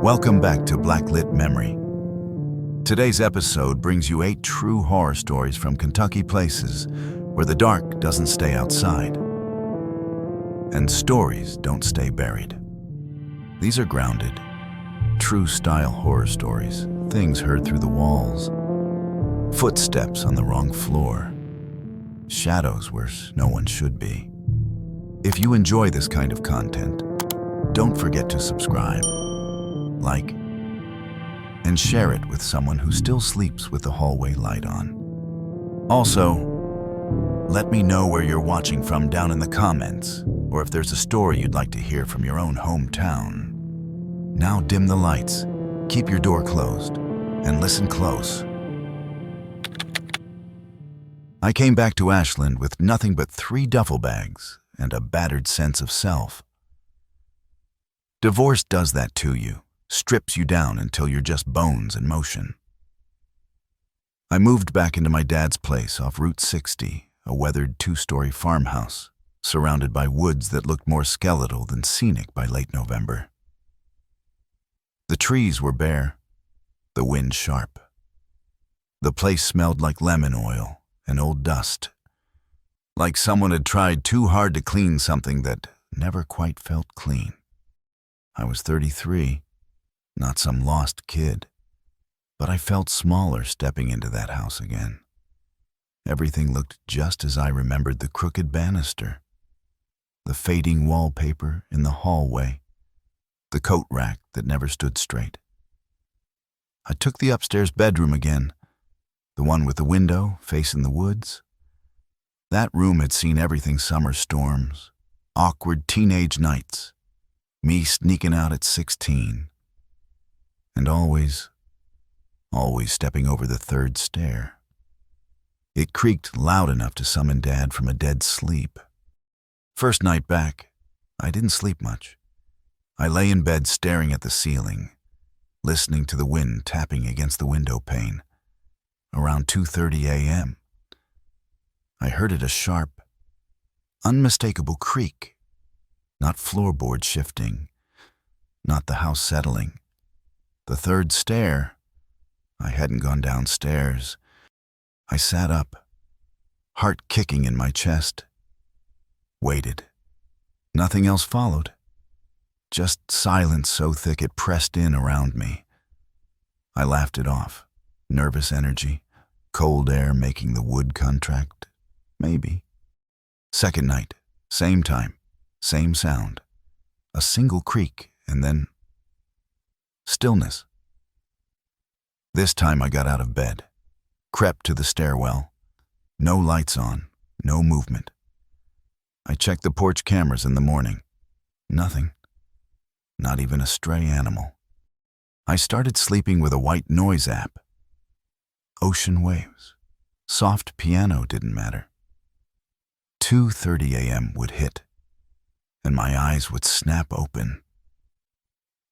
Welcome back to Blacklit Memory. Today's episode brings you 8 true horror stories from Kentucky places where the dark doesn't stay outside and stories don't stay buried. These are grounded, true-style horror stories, things heard through the walls, footsteps on the wrong floor, shadows where no one should be. If you enjoy this kind of content, don't forget to subscribe, like, and share it with someone who still sleeps with the hallway light on. Also, let me know where you're watching from down in the comments, or if there's a story you'd like to hear from your own hometown. Now dim the lights, keep your door closed, and listen close. I came back to Ashland with nothing but 3 duffel bags and a battered sense of self. Divorce does that to you, strips you down until you're just bones in motion. I moved back into my dad's place off Route 60, a weathered 2-story farmhouse, surrounded by woods that looked more skeletal than scenic by late November. The trees were bare, the wind sharp. The place smelled like lemon oil and old dust, like someone had tried too hard to clean something that never quite felt clean. I was 33, not some lost kid, but I felt smaller stepping into that house again. Everything looked just as I remembered: the crooked banister, the fading wallpaper in the hallway, the coat rack that never stood straight. I took the upstairs bedroom again, the one with the window facing the woods. That room had seen everything: summer storms, awkward teenage nights, me sneaking out at 16, and always stepping over the 3rd stair. It creaked loud enough to summon Dad from a dead sleep. First night back, I didn't sleep much. I lay in bed staring at the ceiling, listening to the wind tapping against the window pane. Around 2:30 a.m., I heard it: a sharp, unmistakable creak. Not floorboards shifting, not the house settling. The 3rd stair. I hadn't gone downstairs. I sat up, heart kicking in my chest. Waited. Nothing else followed. Just silence so thick it pressed in around me. I laughed it off. Nervous energy, cold air making the wood contract. Maybe. Second night, same time, same sound. A single creak, and then stillness. This time I got out of bed, crept to the stairwell. No lights on, no movement. I checked the porch cameras in the morning. Nothing. Not even a stray animal. I started sleeping with a white noise app. Ocean waves. Soft piano didn't matter. 2:30 a.m. would hit, and my eyes would snap open.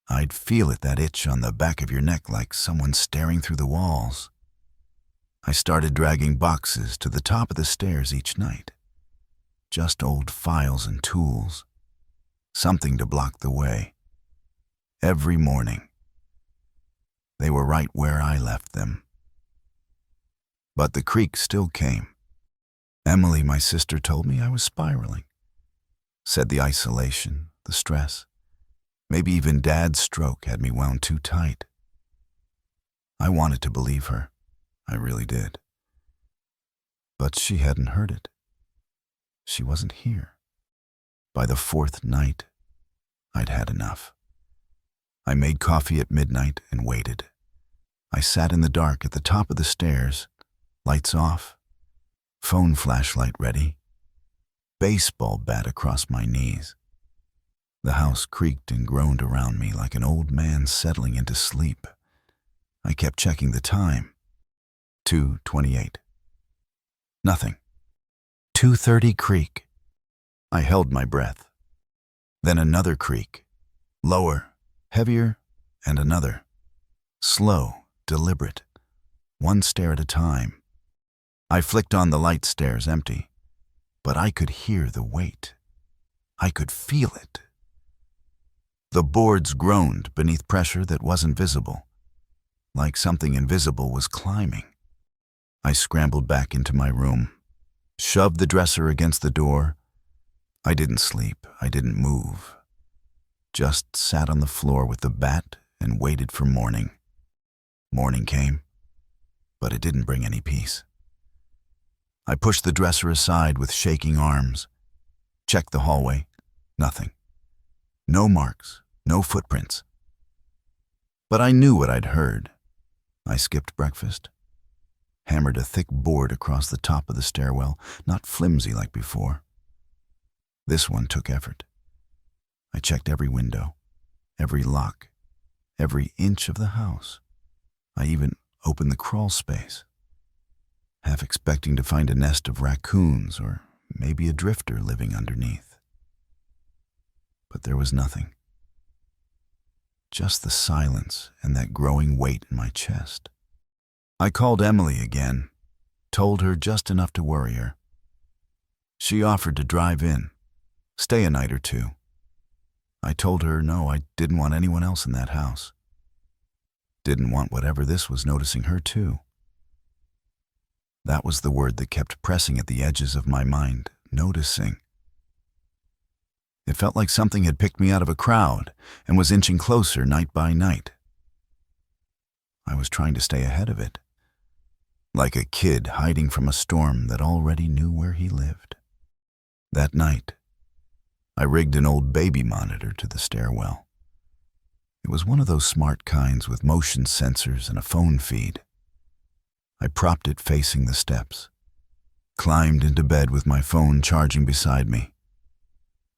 I'd feel it, that itch on the back of your neck, like someone staring through the walls. I started dragging boxes to the top of the stairs each night. Just old files and tools. Something to block the way. Every morning. They were right where I left them. But the creak still came. Emily, my sister, told me I was spiraling. Said the isolation, the stress, maybe even Dad's stroke had me wound too tight. I wanted to believe her. I really did. But she hadn't heard it. She wasn't here. By the 4th night, I'd had enough. I made coffee at midnight and waited. I sat in the dark at the top of the stairs, lights off, phone flashlight ready, baseball bat across my knees. The house creaked and groaned around me like an old man settling into sleep. I kept checking the time. 2:28. Nothing. 2:30 creak. I held my breath. Then another creak. Lower, heavier, and another. Slow, deliberate. One stair at a time. I flicked on the light. Stairs empty. But I could hear the weight. I could feel it. The boards groaned beneath pressure that wasn't visible, like something invisible was climbing. I scrambled back into my room, shoved the dresser against the door. I didn't sleep, I didn't move. Just sat on the floor with the bat and waited for morning. Morning came, but it didn't bring any peace. I pushed the dresser aside with shaking arms, checked the hallway, nothing. No marks, no footprints. But I knew what I'd heard. I skipped breakfast, hammered a thick board across the top of the stairwell, not flimsy like before. This one took effort. I checked every window, every lock, every inch of the house. I even opened the crawl space, half expecting to find a nest of raccoons or maybe a drifter living underneath. But there was nothing. Just the silence and that growing weight in my chest. I called Emily again, told her just enough to worry her. She offered to drive in, stay a night or two. I told her no, I didn't want anyone else in that house. Didn't want whatever this was noticing her too. That was the word that kept pressing at the edges of my mind, noticing. It felt like something had picked me out of a crowd and was inching closer night by night. I was trying to stay ahead of it, like a kid hiding from a storm that already knew where he lived. That night, I rigged an old baby monitor to the stairwell. It was one of those smart kinds with motion sensors and a phone feed. I propped it facing the steps, climbed into bed with my phone charging beside me,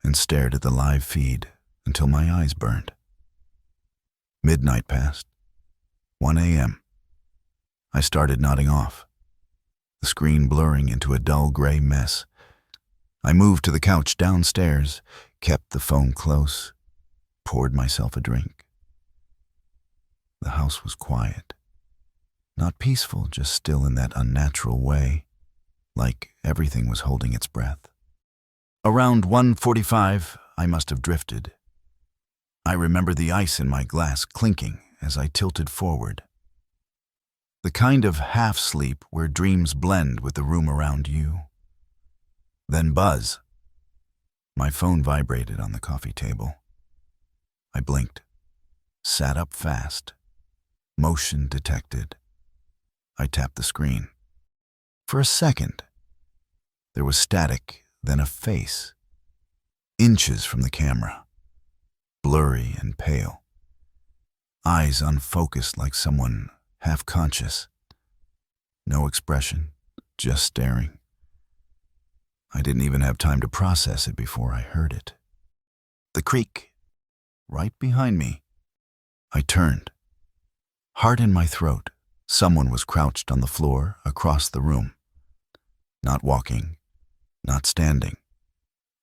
and stared at the live feed until my eyes burned. Midnight passed. 1 a.m. I started nodding off, the screen blurring into a dull gray mess. I moved to the couch downstairs, kept the phone close, poured myself a drink. The house was quiet. Not peaceful, just still in that unnatural way, like everything was holding its breath. Around 1:45, I must have drifted. I remember the ice in my glass clinking as I tilted forward. The kind of half-sleep where dreams blend with the room around you. Then buzz. My phone vibrated on the coffee table. I blinked, sat up fast. Motion detected. I tapped the screen. For a second, there was static, then a face, inches from the camera, blurry and pale, eyes unfocused like someone half-conscious. No expression, just staring. I didn't even have time to process it before I heard it. The creak, right behind me. I turned. Heart in my throat, someone was crouched on the floor across the room. Not walking, not standing.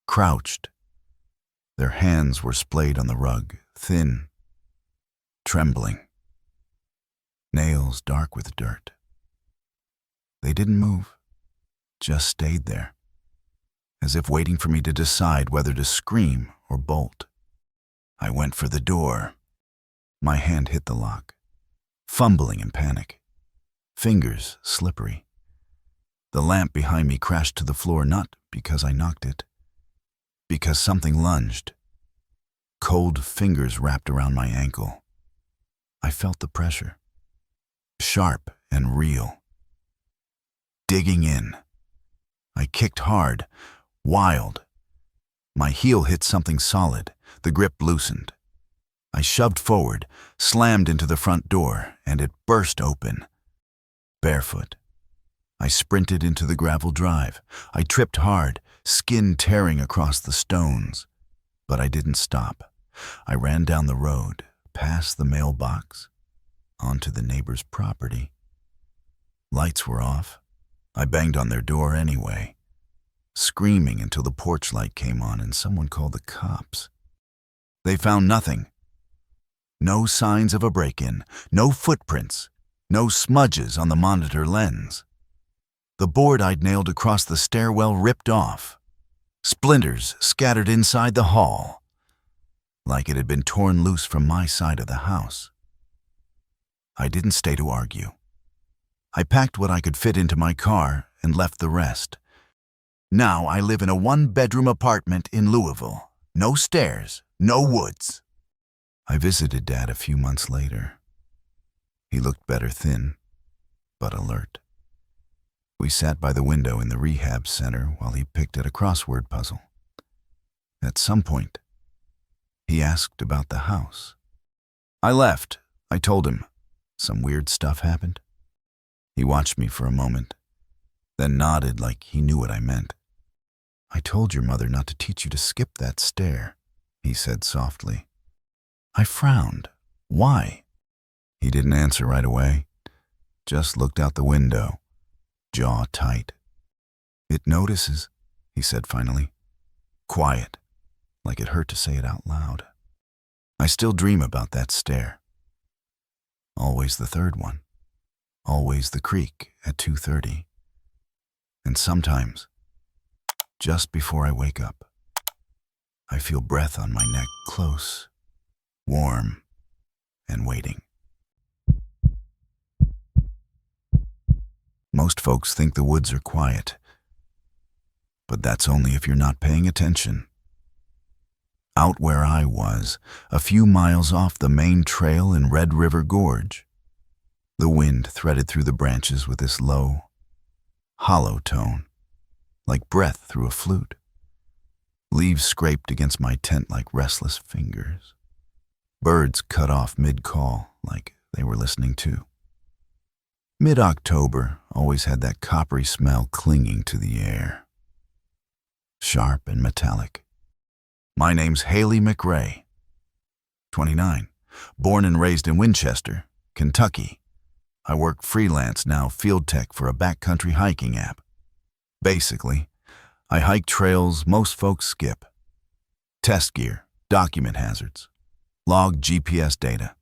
Crouched. Their hands were splayed on the rug, thin, trembling. Nails dark with dirt. They didn't move, just stayed there, as if waiting for me to decide whether to scream or bolt. I went for the door. My hand hit the lock, fumbling in panic, fingers slippery. The lamp behind me crashed to the floor, not because I knocked it, because something lunged. Cold fingers wrapped around my ankle. I felt the pressure, sharp and real. Digging in. I kicked hard, wild. My heel hit something solid, the grip loosened. I shoved forward, slammed into the front door, and it burst open. Barefoot. I sprinted into the gravel drive. I tripped hard, skin tearing across the stones. But I didn't stop. I ran down the road, past the mailbox, onto the neighbor's property. Lights were off. I banged on their door anyway, screaming until the porch light came on and someone called the cops. They found nothing. No signs of a break-in, no footprints, no smudges on the monitor lens. The board I'd nailed across the stairwell ripped off, splinters scattered inside the hall. like it had been torn loose from my side of the house. I didn't stay to argue. I packed what I could fit into my car and left the rest. Now I live in a one-bedroom apartment in Louisville. No stairs, no woods. I visited Dad a few months later. He looked better thin, but alert. We sat by the window in the rehab center while he picked at a crossword puzzle. At some point, he asked about the house. I left. I told him. Some weird stuff happened. He watched me for a moment, then nodded like he knew what I meant. I told your mother not to teach you to skip that stair, he said softly. I frowned. Why? He didn't answer right away, just looked out the window, jaw tight. It notices, he said finally. Quiet, like it hurt to say it out loud. I still dream about that stair. Always the third one. Always the creak at 2:30. And sometimes, just before I wake up, I feel breath on my neck, close, warm, and waiting. Most folks think the woods are quiet, but that's only if you're not paying attention. Out where I was, a few miles off the main trail in Red River Gorge, the wind threaded through the branches with this low, hollow tone, like breath through a flute. Leaves scraped against my tent like restless fingers. Birds cut off mid-call like they were listening too. Mid-October always had that coppery smell clinging to the air. Sharp and metallic. My name's Haley McRae, 29, born and raised in Winchester, Kentucky. I work freelance now, field tech for a backcountry hiking app. Basically, I hike trails most folks skip. Test gear, document hazards, log GPS data.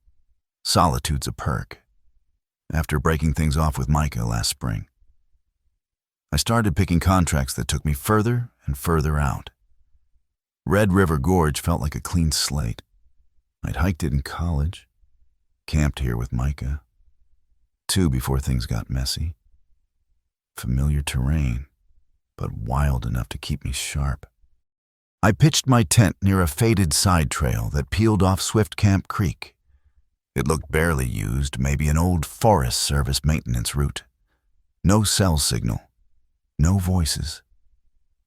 Solitude's a perk. After breaking things off with Micah last spring, I started picking contracts that took me further and further out. Red River Gorge felt like a clean slate. I'd hiked it in college, camped here with Micah. 2 before things got messy. Familiar terrain, but wild enough to keep me sharp. I pitched my tent near a faded side trail that peeled off Swift Camp Creek. It looked barely used, maybe an old Forest Service maintenance route. No cell signal, no voices,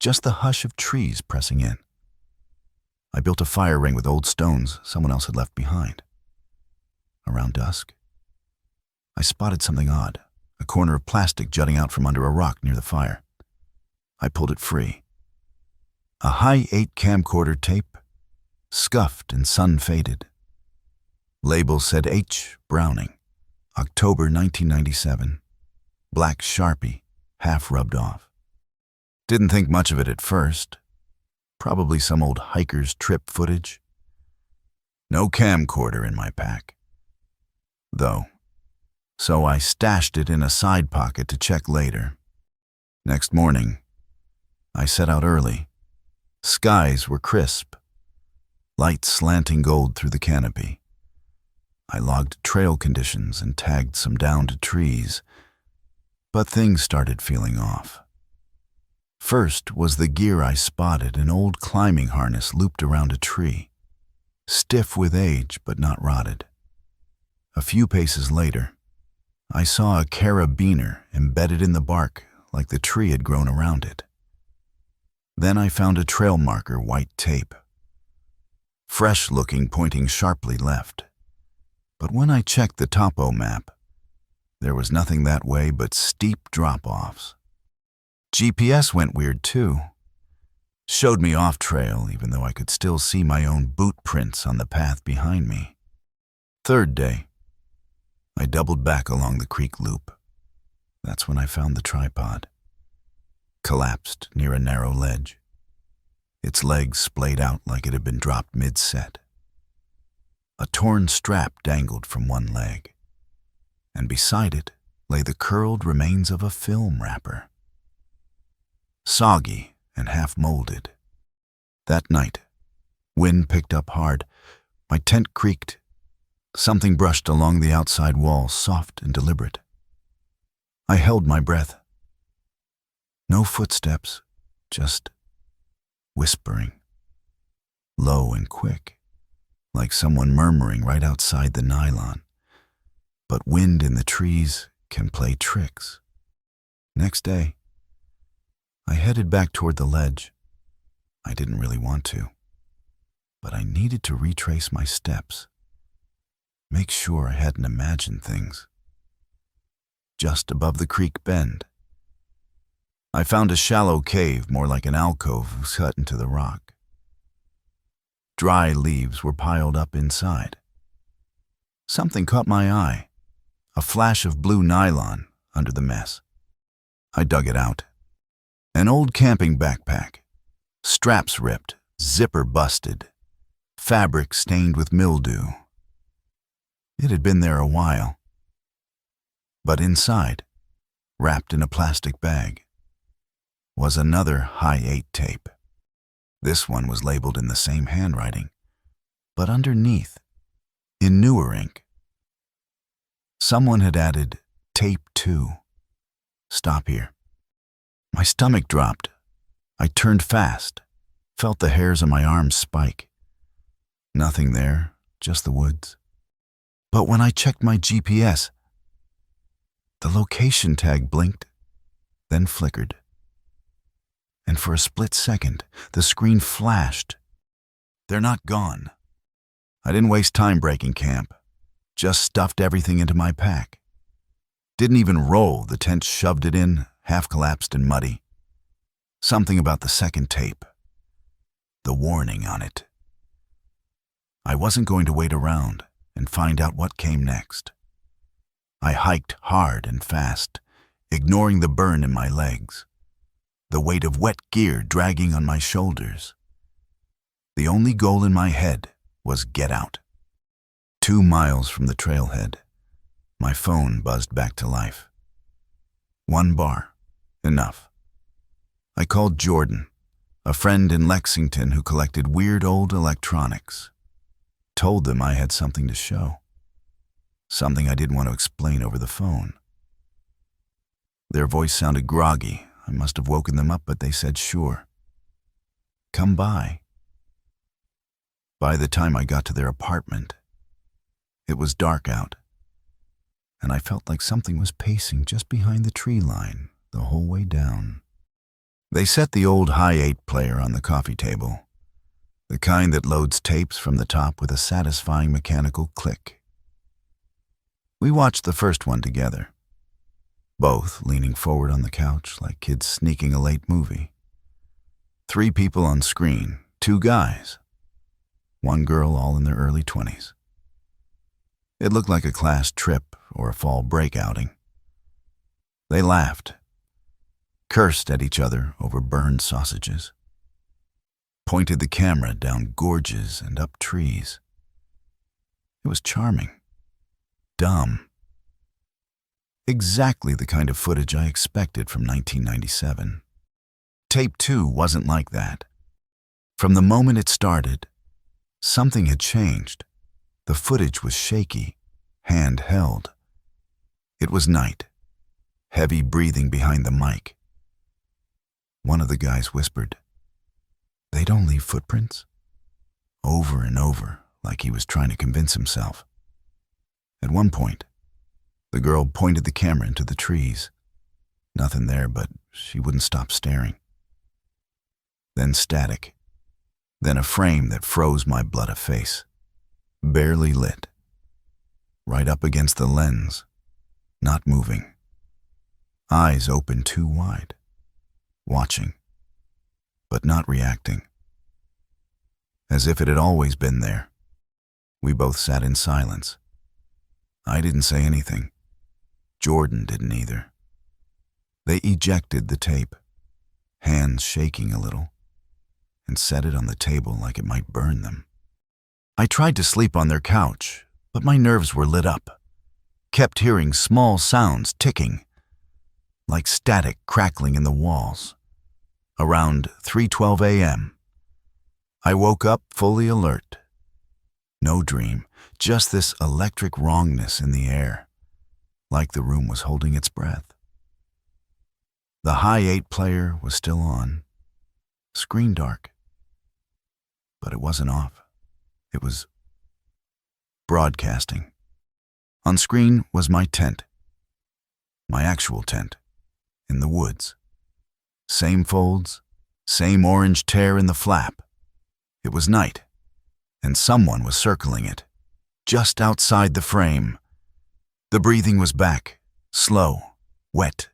just the hush of trees pressing in. I built a fire ring with old stones someone else had left behind. Around dusk, I spotted something odd, a corner of plastic jutting out from under a rock near the fire. I pulled it free. A high-8 camcorder tape, scuffed and sun-faded. Label said H. Browning, October 1997. Black Sharpie, half rubbed off. Didn't think much of it at first. Probably some old hiker's trip footage. No camcorder in my pack, though, so I stashed it in a side pocket to check later. Next morning, I set out early. Skies were crisp, light slanting gold through the canopy. I logged trail conditions and tagged some downed trees, but things started feeling off. First was the gear I spotted, an old climbing harness looped around a tree, stiff with age but not rotted. A few paces later, I saw a carabiner embedded in the bark like the tree had grown around it. Then I found a trail marker white tape, fresh looking, pointing sharply left. But when I checked the topo map, there was nothing that way but steep drop-offs. GPS went weird too. Showed me off trail even though I could still see my own boot prints on the path behind me. Third day, I doubled back along the creek loop. That's when I found the tripod. Collapsed near a narrow ledge. Its legs splayed out like it had been dropped mid-set. A torn strap dangled from one leg, and beside it lay the curled remains of a film wrapper. Soggy and half-molded. That night, Wind picked up hard. My tent creaked. Something brushed along the outside wall, soft and deliberate. I held my breath. No footsteps, just whispering, low and quick, like someone murmuring right outside the nylon. But wind in the trees can play tricks. Next day, I headed back toward the ledge. I didn't really want to, but I needed to retrace my steps, make sure I hadn't imagined things. Just above the creek bend, I found a shallow cave, more like an alcove cut into the rock. Dry leaves were piled up inside. Something caught my eye, a flash of blue nylon under the mess. I dug it out. An old camping backpack, straps ripped, zipper busted, fabric stained with mildew. It had been there a while. But inside, wrapped in a plastic bag, was another high-8 tape. This one was labeled in the same handwriting, but underneath, in newer ink, someone had added tape 2. Stop here. My stomach dropped. I turned fast, felt the hairs on my arms spike. Nothing there, just the woods. But when I checked my GPS, the location tag blinked, then flickered. And for a split second, the screen flashed. They're not gone. I didn't waste time breaking camp, just stuffed everything into my pack. Didn't even roll, the tent shoved it in, half collapsed and muddy. Something about the second tape. The warning on it. I wasn't going to wait around and find out what came next. I hiked hard and fast, ignoring the burn in my legs, the weight of wet gear dragging on my shoulders. The only goal in my head was get out. 2 miles from the trailhead, my phone buzzed back to life. 1 bar, enough. I called Jordan, a friend in Lexington who collected weird old electronics. Told them I had something to show. Something I didn't want to explain over the phone. Their voice sounded groggy. I must have woken them up, but they said sure. Come by. By the time I got to their apartment, it was dark out, and I felt like something was pacing just behind the tree line the whole way down. They set the old high-8 player on the coffee table, the kind that loads tapes from the top with a satisfying mechanical click. We watched the first one together, both leaning forward on the couch like kids sneaking a late movie. 3 people on screen, 2 guys, 1 girl, all in their early 20s. It looked like a class trip or a fall break outing. They laughed, cursed at each other over burned sausages, pointed the camera down gorges and up trees. It was charming, dumb. Exactly the kind of footage I expected from 1997. Tape 2 wasn't like that. From the moment it started, something had changed. The footage was shaky, handheld. It was night, heavy breathing behind the mic. One of the guys whispered, "They don't leave footprints?" Over and over, like he was trying to convince himself. At one point, the girl pointed the camera into the trees. Nothing there, but she wouldn't stop staring. Then static. Then a frame that froze my blood a face. Barely lit. Right up against the lens. Not moving. Eyes open too wide. Watching. But not reacting. As if it had always been there. We both sat in silence. I didn't say anything. Jordan didn't either. They ejected the tape, hands shaking a little, and set it on the table like it might burn them. I tried to sleep on their couch, but my nerves were lit up. Kept hearing small sounds ticking, like static crackling in the walls. Around 3:12 a.m., I woke up fully alert. No dream, just this electric wrongness in the air, like the room was holding its breath. The high 8 player was still on, screen dark, but it wasn't off. It was broadcasting. On screen was my tent, my actual tent, in the woods. Same folds, same orange tear in the flap. It was night, and someone was circling it, just outside the frame. The breathing was back, slow, wet,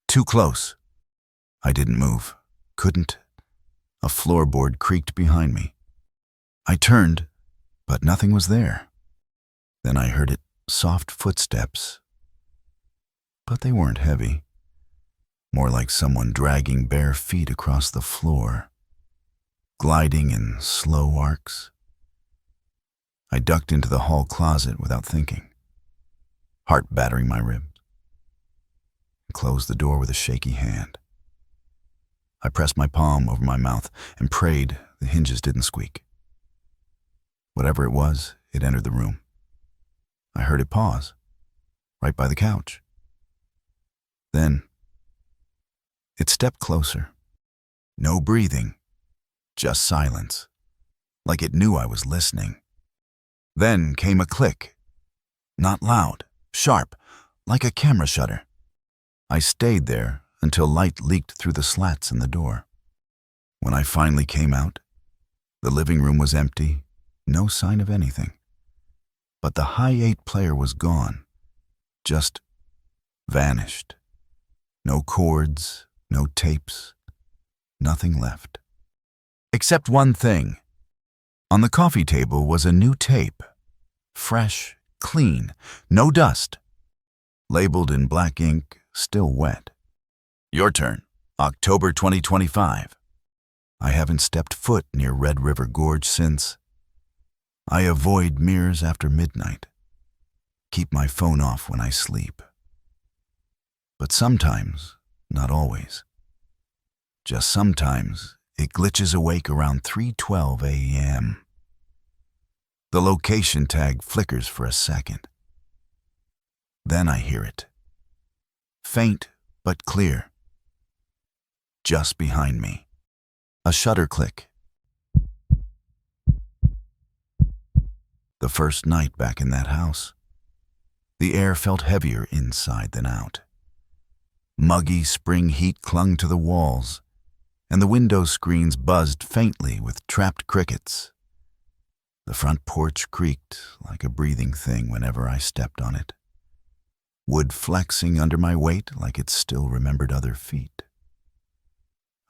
too close. I didn't move, couldn't. A floorboard creaked behind me. I turned, but nothing was there. Then I heard soft footsteps, but they weren't heavy. More like someone dragging bare feet across the floor, gliding in slow arcs. I ducked into the hall closet without thinking, heart battering my ribs, and closed the door with a shaky hand. I pressed my palm over my mouth and prayed the hinges didn't squeak. Whatever it was, it entered the room. I heard it pause, right by the couch. Then, it stepped closer. No breathing, just silence, like it knew I was listening. Then came a click, not loud, sharp, like a camera shutter. I stayed there until light leaked through the slats in the door. When I finally came out, the living room was empty, no sign of anything. But the high 8 player was gone, just vanished. No chords, no tapes, nothing left. Except one thing. On the coffee table was a new tape, fresh, clean, no dust, labeled in black ink, still wet. Your turn, October 2025. I haven't stepped foot near Red River Gorge since. I avoid mirrors after midnight. Keep my phone off when I sleep. But sometimes, not always, just sometimes, it glitches awake around 3:12 a.m. The location tag flickers for a second. Then I hear it. Faint but clear. Just behind me. A shutter click. The first night back in that house, the air felt heavier inside than out. Muggy spring heat clung to the walls, and the window screens buzzed faintly with trapped crickets. The front porch creaked like a breathing thing whenever I stepped on it, wood flexing under my weight like it still remembered other feet.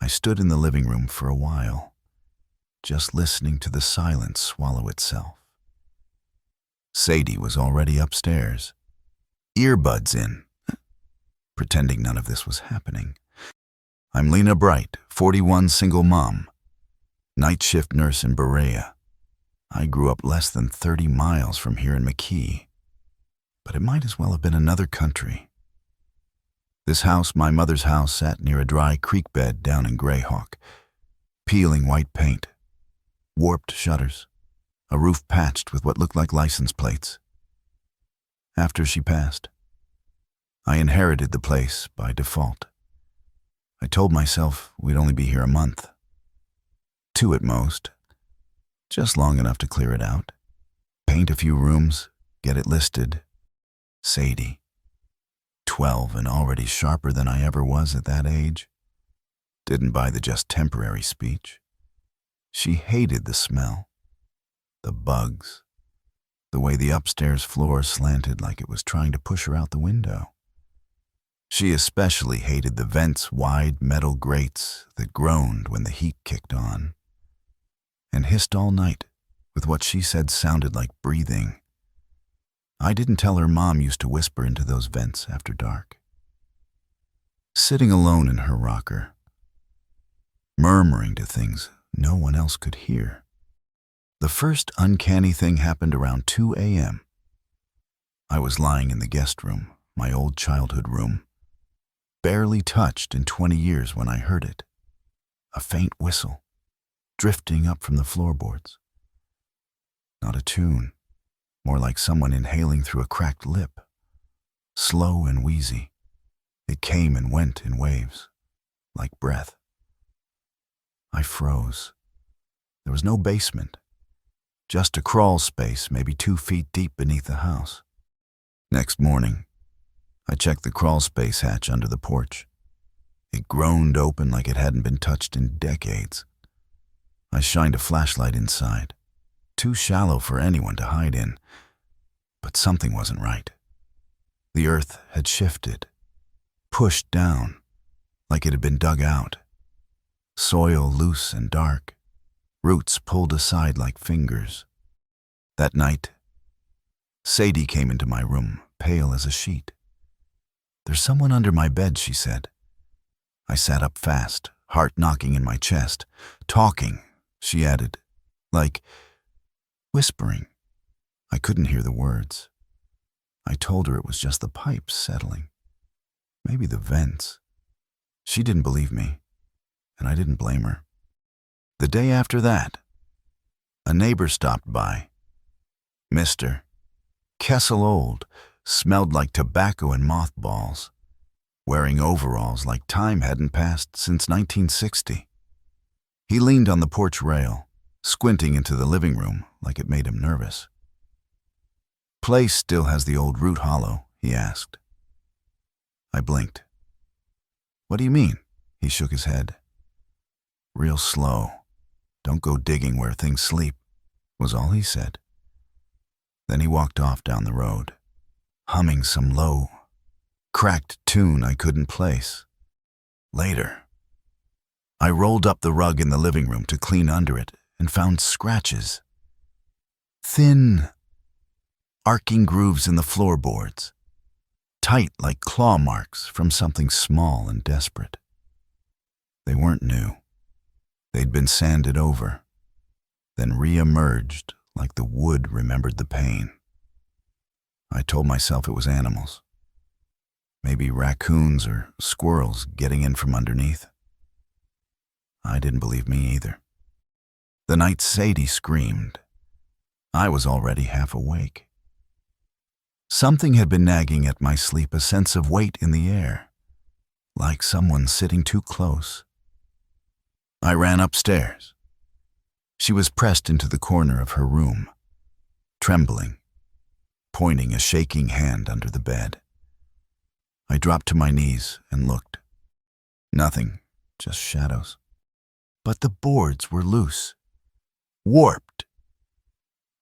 I stood in the living room for a while, just listening to the silence swallow itself. Sadie was already upstairs, earbuds in, pretending none of this was happening. I'm Lena Bright, 41, single mom, night shift nurse in Berea. I grew up less than 30 miles from here in McKee, but it might as well have been another country. This house, my mother's house, sat near a dry creek bed down in Greyhawk, peeling white paint, warped shutters, a roof patched with what looked like license plates. After she passed, I inherited the place by default. I told myself we'd only be here a month, 2 at most, just long enough to clear it out, paint a few rooms, get it listed. Sadie, 12 and already sharper than I ever was at that age, didn't buy the just temporary speech. She hated the smell, the bugs, the way the upstairs floor slanted like it was trying to push her out the window. She especially hated the vent's wide metal grates that groaned when the heat kicked on, and hissed all night with what she said sounded like breathing. I didn't tell her mom used to whisper into those vents after dark. Sitting alone in her rocker, murmuring to things no one else could hear. The first uncanny thing happened around 2 a.m. I was lying in the guest room, my old childhood room, barely touched in 20 years when I heard it. A faint whistle. drifting up from the floorboards. Not a tune, more like someone inhaling through a cracked lip. Slow and wheezy, it came and went in waves, like breath. I froze. There was no basement, just a crawl space maybe 2 feet deep beneath the house. Next morning, I checked the crawl space hatch under the porch. It groaned open like it hadn't been touched in decades. I shined a flashlight inside, too shallow for anyone to hide in, but something wasn't right. The earth had shifted, pushed down, like it had been dug out. Soil loose and dark, roots pulled aside like fingers. That night, Sadie came into my room, pale as a sheet. "There's someone under my bed," she said. I sat up fast, heart knocking in my chest. "Talking," she added, like whispering. I couldn't hear the words. I told her it was just the pipes settling. Maybe the vents. She didn't believe me, and I didn't blame her. The day after that, a neighbor stopped by. Mr. Kessel Old, smelled like tobacco and mothballs, wearing overalls like time hadn't passed since 1960. He leaned on the porch rail, squinting into the living room like it made him nervous. "Place still has the old root hollow?" he asked. I blinked. "What do you mean?" He shook his head. "Real slow. Don't go digging where things sleep," was all he said. Then he walked off down the road, humming some low, cracked tune I couldn't place. Later, I rolled up the rug in the living room to clean under it and found scratches. Thin, arcing grooves in the floorboards, tight like claw marks from something small and desperate. They weren't new. They'd been sanded over, then re-emerged like the wood remembered the pain. I told myself it was animals. Maybe raccoons or squirrels getting in from underneath. I didn't believe me either. The night Sadie screamed, I was already half awake. Something had been nagging at my sleep, a sense of weight in the air, like someone sitting too close. I ran upstairs. She was pressed into the corner of her room, trembling, pointing a shaking hand under the bed. I dropped to my knees and looked. Nothing, just shadows. But the boards were loose, warped,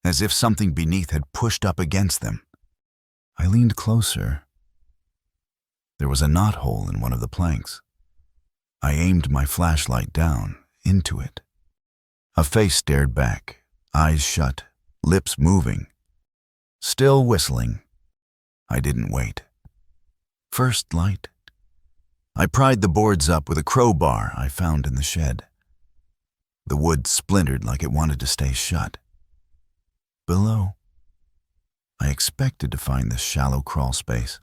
as if something beneath had pushed up against them. I leaned closer. There was a knothole in one of the planks. I aimed my flashlight down into it. A face stared back, eyes shut, lips moving, still whistling. I didn't wait. First light. I pried the boards up with a crowbar I found in the shed. The wood splintered like it wanted to stay shut. Below, I expected to find this shallow crawl space,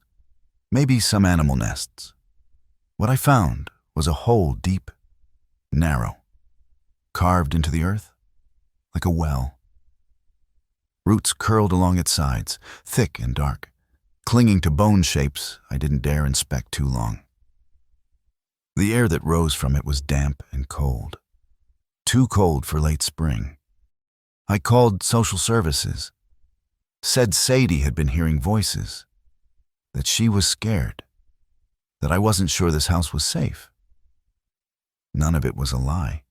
maybe some animal nests. What I found was a hole deep, narrow, carved into the earth like a well. Roots curled along its sides, thick and dark, clinging to bone shapes I didn't dare inspect too long. The air that rose from it was damp and cold, too cold for late spring. I called social services, said Sadie had been hearing voices, that she was scared, that I wasn't sure this house was safe. None of it was a lie.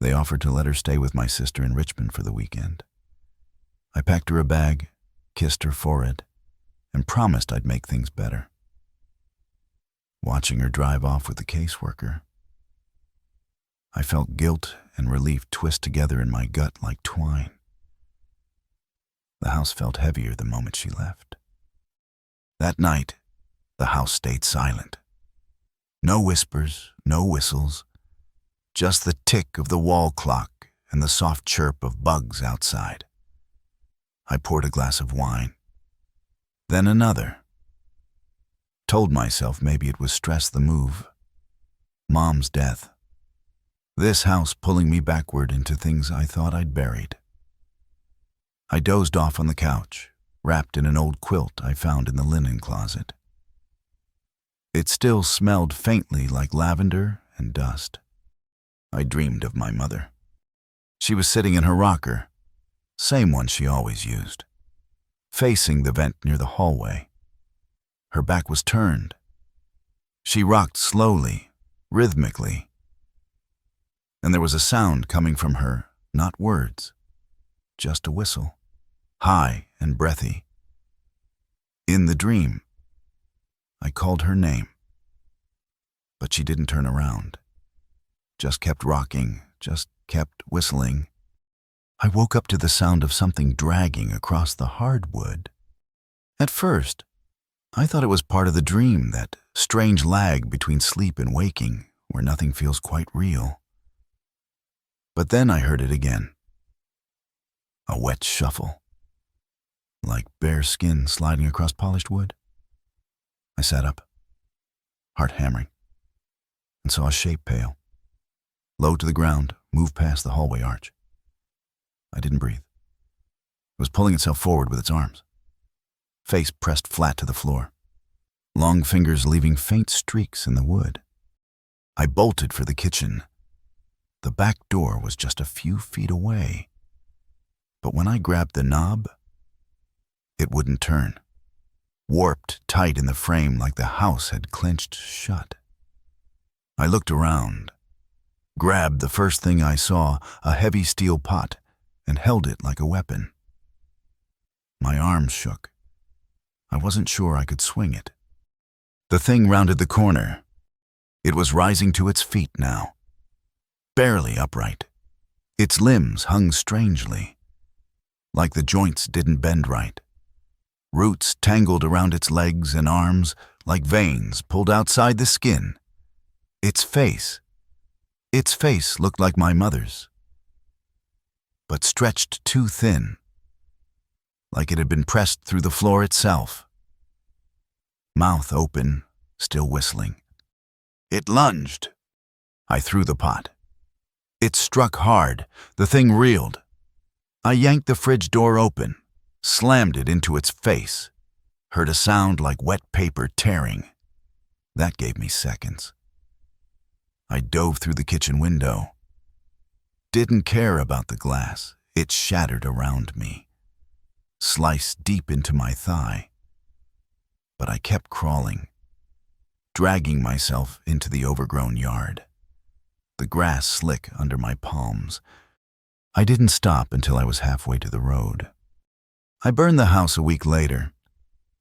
They offered to let her stay with my sister in Richmond for the weekend. I packed her a bag, kissed her forehead, and promised I'd make things better. Watching her drive off with the caseworker, I felt guilt and relief twist together in my gut like twine. The house felt heavier the moment she left. That night, the house stayed silent. No whispers, no whistles, just the tick of the wall clock and the soft chirp of bugs outside. I poured a glass of wine, then another. Told myself maybe it was stress the move, Mom's death, This house pulling me backward into things I thought I'd buried. I dozed off on the couch, wrapped in an old quilt I found in the linen closet. It still smelled faintly like lavender and dust. I dreamed of my mother. She was sitting in her rocker, same one she always used, facing the vent near the hallway. Her back was turned. She rocked slowly, rhythmically, and there was a sound coming from her, not words, just a whistle, high and breathy. In the dream, I called her name, but she didn't turn around, just kept rocking, just kept whistling. I woke up to the sound of something dragging across the hardwood. At first, I thought it was part of the dream, that strange lag between sleep and waking, where nothing feels quite real. But then I heard it again. A wet shuffle, like bare skin sliding across polished wood. I sat up, heart hammering, and saw a shape pale, low to the ground, move past the hallway arch. I didn't breathe. It was pulling itself forward with its arms, face pressed flat to the floor, long fingers leaving faint streaks in the wood. I bolted for the kitchen. The back door was just a few feet away, but when I grabbed the knob, it wouldn't turn, warped tight in the frame like the house had clenched shut. I looked around, grabbed the first thing I saw, a heavy steel pot, and held it like a weapon. My arms shook. I wasn't sure I could swing it. The thing rounded the corner. It was rising to its feet now, barely upright. Its limbs hung strangely, like the joints didn't bend right. Roots tangled around its legs and arms like veins pulled outside the skin. Its face looked like my mother's, but stretched too thin, like it had been pressed through the floor itself. Mouth open, still whistling. It lunged. I threw the pot. It struck hard. The thing reeled. I yanked the fridge door open, slammed it into its face, heard a sound like wet paper tearing. That gave me seconds. I dove through the kitchen window. Didn't care about the glass. It shattered around me, sliced deep into my thigh. But I kept crawling, dragging myself into the overgrown yard, the grass slick under my palms. I didn't stop until I was halfway to the road. I burned the house a week later,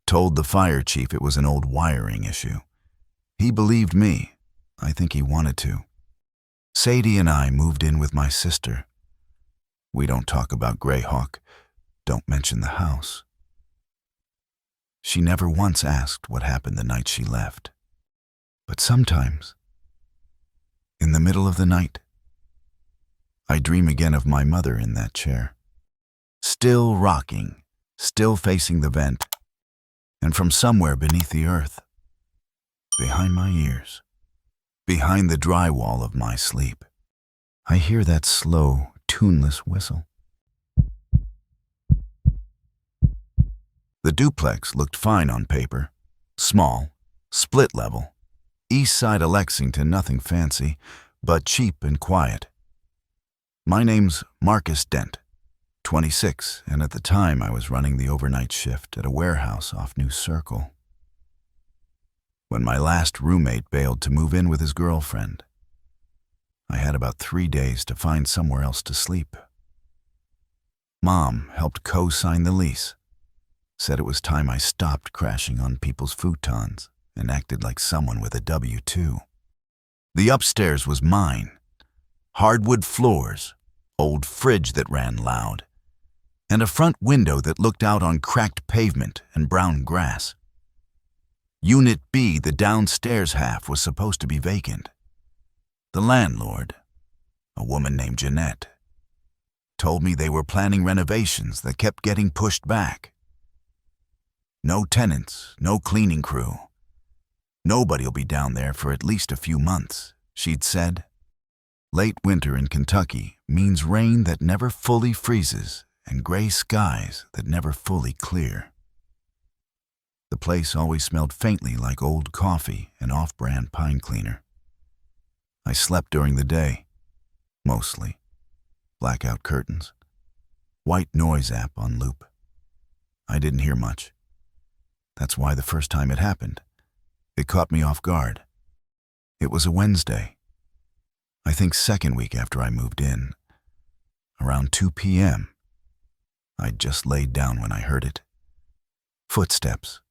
told the fire chief it was an old wiring issue. He believed me. I think he wanted to. Sadie and I moved in with my sister. We don't talk about Greyhawk. Don't mention the house. She never once asked what happened the night she left. But sometimes, in the middle of the night, I dream again of my mother in that chair, still rocking, still facing the vent, and from somewhere beneath the earth, behind my ears, behind the drywall of my sleep, I hear that slow, tuneless whistle. The duplex looked fine on paper. Small, split level, east side of Lexington, nothing fancy, but cheap and quiet. My name's Marcus Dent, 26, and at the time I was running the overnight shift at a warehouse off New Circle. When my last roommate bailed to move in with his girlfriend, I had about 3 days to find somewhere else to sleep. Mom helped co-sign the lease, said it was time I stopped crashing on people's futons and acted like someone with a W-2. The upstairs was mine. Hardwood floors, old fridge that ran loud, and a front window that looked out on cracked pavement and brown grass. Unit B, the downstairs half, was supposed to be vacant. The landlord, a woman named Jeanette, told me they were planning renovations that kept getting pushed back. No tenants, no cleaning crew. Nobody'll be down there for at least a few months, she'd said. Late winter in Kentucky means rain that never fully freezes and gray skies that never fully clear. The place always smelled faintly like old coffee and off-brand pine cleaner. I slept during the day, mostly. Blackout curtains. White noise app on loop. I didn't hear much. That's why the first time it happened, it caught me off guard. It was a Wednesday. I think second week after I moved in. Around 2 p.m. I'd just laid down when I heard it. Footsteps.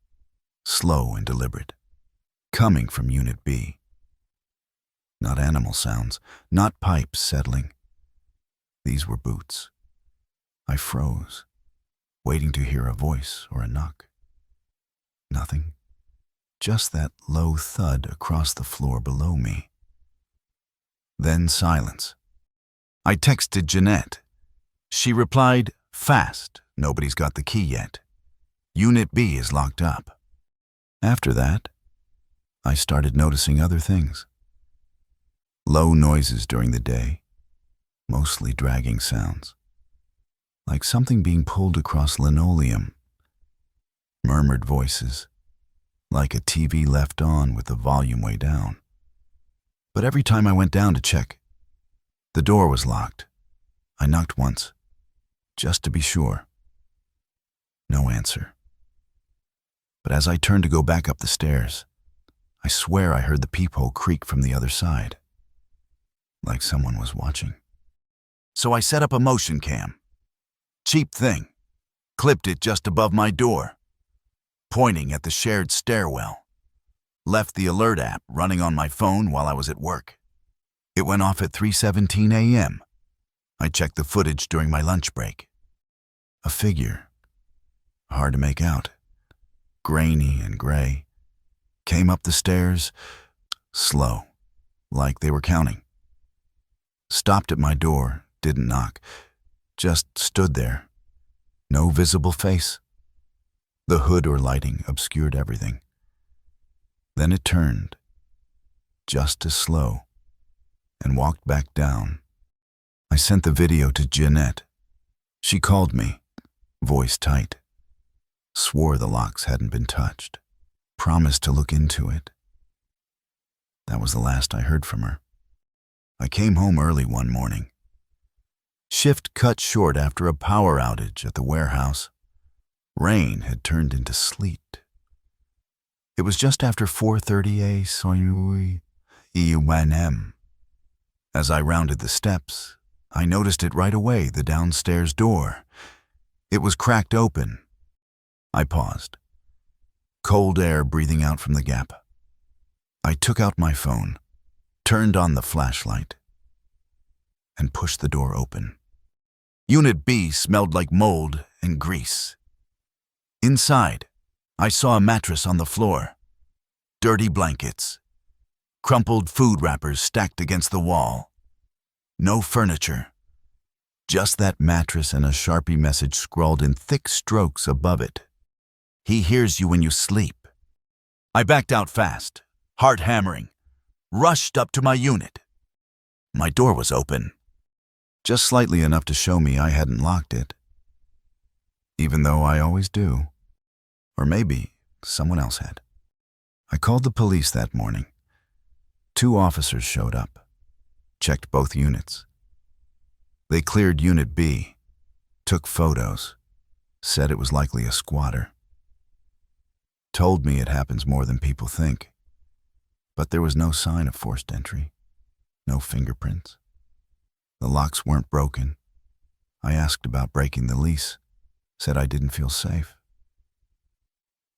Slow and deliberate. Coming from Unit B. Not animal sounds, not pipes settling. These were boots. I froze, waiting to hear a voice or a knock. Nothing. Just that low thud across the floor below me. Then silence. I texted Jeanette. She replied, "Fast, nobody's got the key yet. Unit B is locked up." After that, I started noticing other things. Low noises during the day, mostly dragging sounds, like something being pulled across linoleum. Murmured voices, like a TV left on with the volume way down. But every time I went down to check, the door was locked. I knocked once, just to be sure. No answer. But as I turned to go back up the stairs, I swear I heard the peephole creak from the other side, like someone was watching. So I set up a motion cam. Cheap thing. Clipped it just above my door, pointing at the shared stairwell. Left the alert app running on my phone while I was at work. It went off at 3:17 a.m. I checked the footage during my lunch break. A figure, hard to make out, grainy and gray, came up the stairs, slow, like they were counting. Stopped at my door, didn't knock, just stood there. No visible face. The hood or lighting obscured everything. Then it turned, just as slow, and walked back down. I sent the video to Jeanette. She called me, voice tight. Swore the locks hadn't been touched. Promised to look into it. That was the last I heard from her. I came home early one morning. Shift cut short after a power outage at the warehouse. Rain had turned into sleet. It was just after 4:30 a.m. As I rounded the steps, I noticed it right away, the downstairs door. It was cracked open. I paused. Cold air breathing out from the gap. I took out my phone, turned on the flashlight, and pushed the door open. Unit B smelled like mold and grease. Inside, I saw a mattress on the floor, dirty blankets, crumpled food wrappers stacked against the wall. No furniture, just that mattress and a Sharpie message scrawled in thick strokes above it. "He hears you when you sleep." I backed out fast, heart hammering, rushed up to my unit. My door was open, just slightly enough to show me I hadn't locked it, even though I always do. Or maybe someone else had. I called the police that morning. 2 officers showed up, checked both units. They cleared Unit B, took photos, said it was likely a squatter. Told me it happens more than people think, but there was no sign of forced entry, no fingerprints. The locks weren't broken. I asked about breaking the lease, said I didn't feel safe.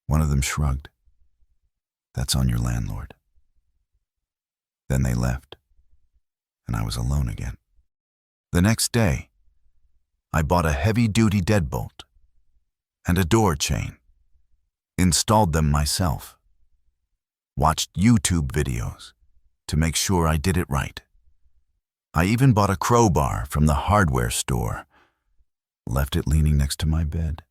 One of them shrugged. "That's on your landlord." Then they left, and I was alone again. The next day, I bought a heavy-duty deadbolt and a door chain, installed them myself, watched YouTube videos to make sure I did it right. I even bought a crowbar from the hardware store, left it leaning next to my bed.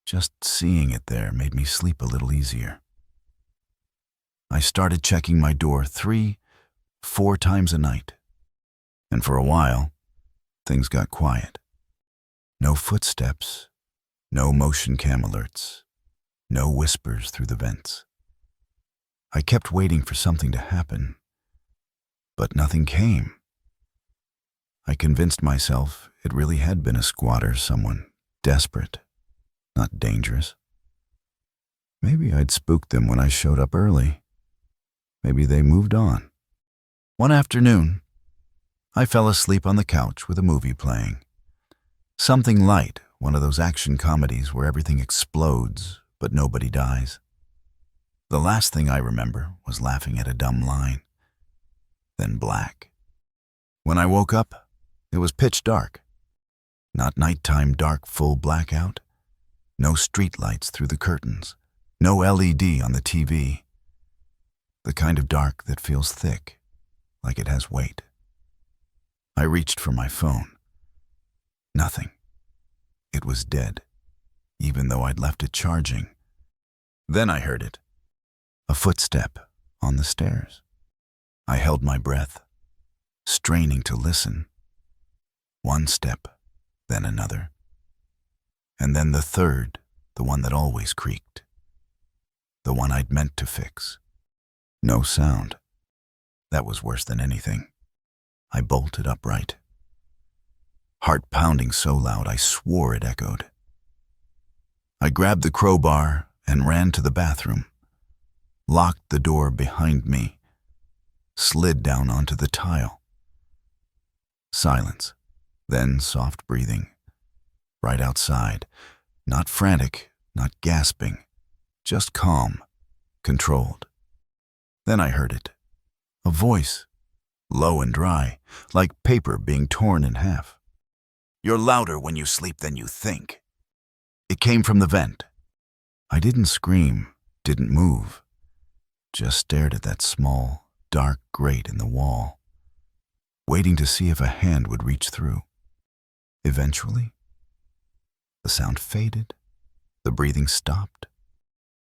Just seeing it there made me sleep a little easier. I started checking my door 3-4 times a night, And for a while, things got quiet. No footsteps, no motion cam alerts, no whispers through the vents. I kept waiting for something to happen, but nothing came. I convinced myself it really had been a squatter, someone desperate, not dangerous. Maybe I'd spooked them when I showed up early. Maybe they moved on. One afternoon, I fell asleep on the couch with a movie playing. Something light, one of those action comedies where everything explodes, but nobody dies. The last thing I remember was laughing at a dumb line. Then black. When I woke up, it was pitch dark. Not nighttime dark full blackout. No street lights through the curtains. No LED on the TV. The kind of dark that feels thick, like it has weight. I reached for my phone. Nothing. It was dead, even though I'd left it charging. Then I heard it. A footstep on the stairs. I held my breath, straining to listen. One step, then another. And then the third, the one that always creaked. The one I'd meant to fix. No sound. That was worse than anything. I bolted upright. Heart pounding so loud I swore it echoed. I grabbed the crowbar and ran to the bathroom, locked the door behind me, slid down onto the tile. Silence, then soft breathing. Right outside, not frantic, not gasping, just calm, controlled. Then I heard it. A voice, low and dry, like paper being torn in half. "You're louder when you sleep than you think." It came from the vent. I didn't scream, didn't move, just stared at that small, dark grate in the wall, waiting to see if a hand would reach through. Eventually, the sound faded, the breathing stopped.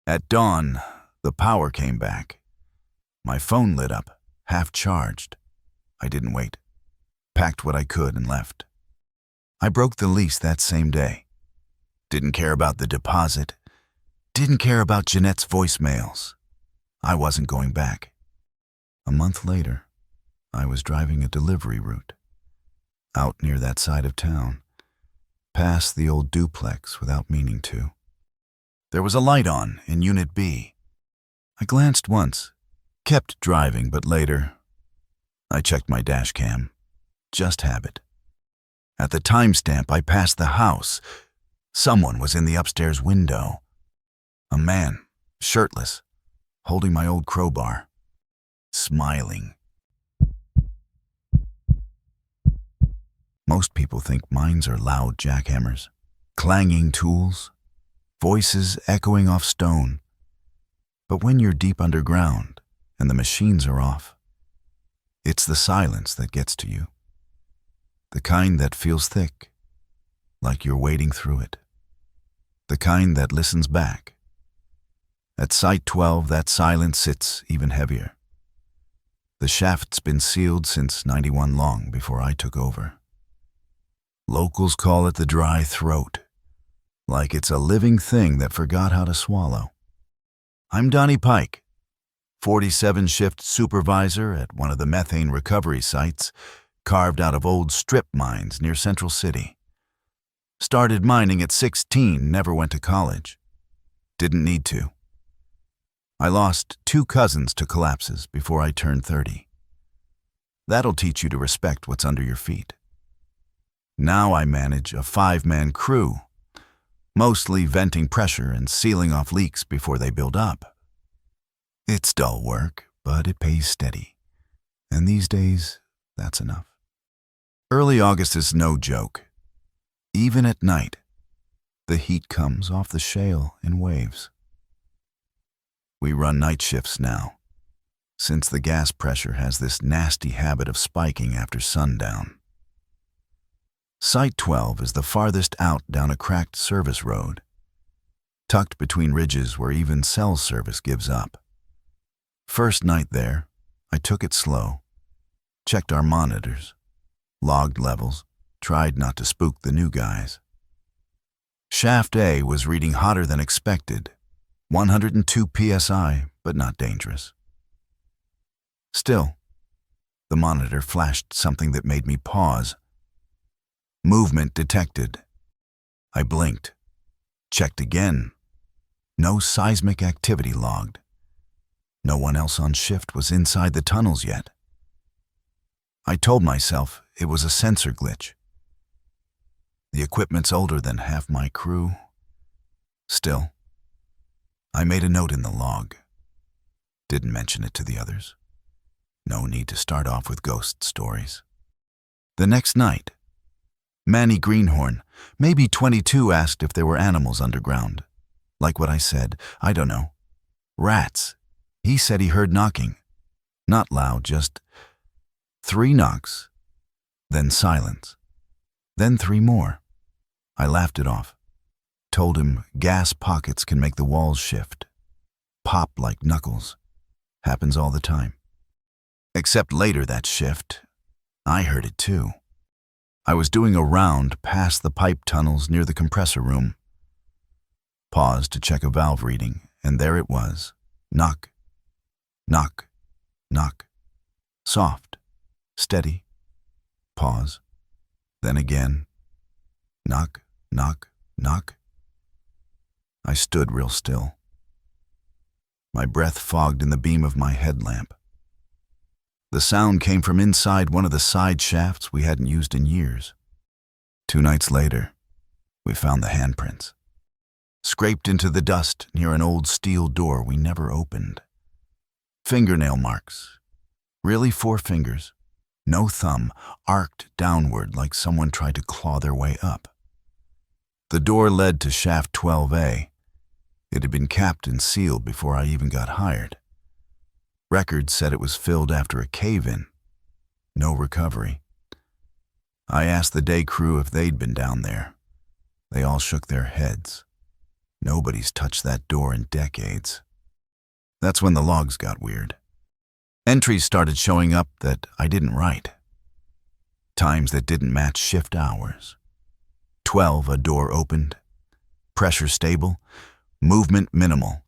At dawn, the power came back. My phone lit up, half charged. I didn't wait. Packed what I could and left. I broke the lease that same day. Didn't care about the deposit. Didn't care about Jeanette's voicemails. I wasn't going back. A month later, I was driving a delivery route. Out near that side of town. Past the old duplex without meaning to. There was a light on in Unit B. I glanced once, kept driving, but later, I checked my dash cam. Just habit. At the timestamp, I passed the house. Someone was in the upstairs window. A man, shirtless, holding my old crowbar, smiling. Most people think mines are loud jackhammers, clanging tools, voices echoing off stone. But when you're deep underground and the machines are off, it's the silence that gets to you. The kind that feels thick, like you're wading through it. The kind that listens back. At Site 12, that silence sits even heavier. The shaft's been sealed since '91, long before I took over. Locals call it the dry throat, like it's a living thing that forgot how to swallow. I'm Donnie Pike, 47-shift supervisor at one of the methane recovery sites carved out of old strip mines near Central City. Started mining at 16, never went to college. Didn't need to. I lost 2 cousins to collapses before I turned 30. That'll teach you to respect what's under your feet. Now I manage a 5-man crew, mostly venting pressure and sealing off leaks before they build up. It's dull work, but it pays steady. And these days, that's enough. Early August is no joke. Even at night, the heat comes off the shale in waves. We run night shifts now, since the gas pressure has this nasty habit of spiking after sundown. Site 12 is the farthest out down a cracked service road, tucked between ridges where even cell service gives up. First night there, I took it slow, checked our monitors, logged levels, tried not to spook the new guys. Shaft A was reading hotter than expected, 102 psi, but not dangerous. Still, the monitor flashed something that made me pause. Movement detected. I blinked. Checked again. No seismic activity logged. No one else on shift was inside the tunnels yet. I told myself it was a sensor glitch. The equipment's older than half my crew. Still, I made a note in the log. Didn't mention it to the others. No need to start off with ghost stories. The next night, Manny Greenhorn, maybe 22, asked if there were animals underground. Like what I said, I don't know. Rats. He said he heard knocking. Not loud, just 3 knocks. Then silence. Then 3 more. I laughed it off. Told him gas pockets can make the walls shift. Pop like knuckles. Happens all the time. Except later that shift, I heard it too. I was doing a round past the pipe tunnels near the compressor room. Paused to check a valve reading, and there it was. Knock, knock, knock. Soft, steady. Pause. Then again. Knock, knock, knock. I stood real still. My breath fogged in the beam of my headlamp. The sound came from inside one of the side shafts we hadn't used in years. 2 nights later, we found the handprints, scraped into the dust near an old steel door we never opened. Fingernail marks. Really 4 fingers. No thumb, arced downward like someone tried to claw their way up. The door led to shaft 12A. It had been capped and sealed before I even got hired. Records said it was filled after a cave-in. No recovery. I asked the day crew if they'd been down there. They all shook their heads. Nobody's touched that door in decades. That's when the logs got weird. Entries started showing up that I didn't write. Times that didn't match shift hours. 12, a door opened. Pressure stable. Movement minimal.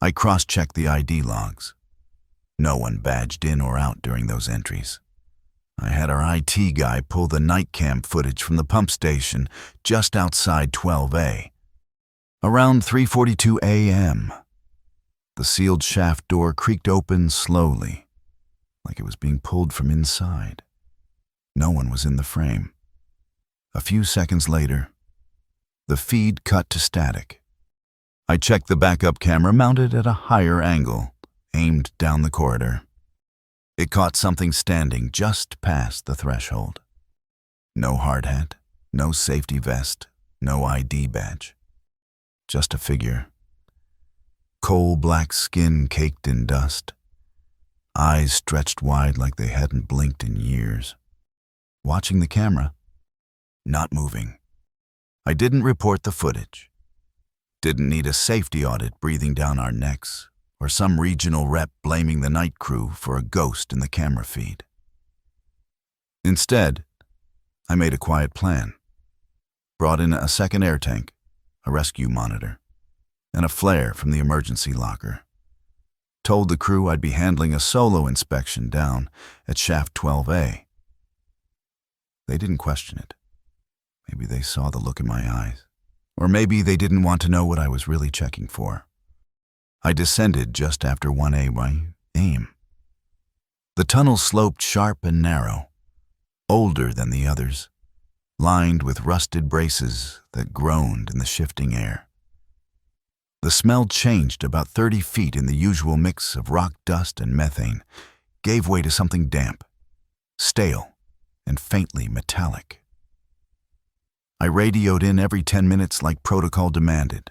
I cross-checked the ID logs. No one badged in or out during those entries. I had our IT guy pull the night cam footage from the pump station just outside 12A. Around 3:42 a.m., the sealed shaft door creaked open slowly, like it was being pulled from inside. No one was in the frame. A few seconds later, the feed cut to static. I checked the backup camera mounted at a higher angle, aimed down the corridor. It caught something standing just past the threshold. No hard hat, no safety vest, no ID badge. Just a figure. Coal-black skin caked in dust. Eyes stretched wide like they hadn't blinked in years. Watching the camera. Not moving. I didn't report the footage. Didn't need a safety audit breathing down our necks, or some regional rep blaming the night crew for a ghost in the camera feed. Instead, I made a quiet plan. Brought in a second air tank, a rescue monitor, and a flare from the emergency locker. Told the crew I'd be handling a solo inspection down at shaft 12A. They didn't question it. Maybe they saw the look in my eyes. Or maybe they didn't want to know what I was really checking for. I descended just after 1A by aim. The tunnel sloped sharp and narrow, older than the others, lined with rusted braces that groaned in the shifting air. The smell changed about 30 feet in the usual mix of rock dust and methane, gave way to something damp, stale, and faintly metallic. I radioed in every 10 minutes like protocol demanded.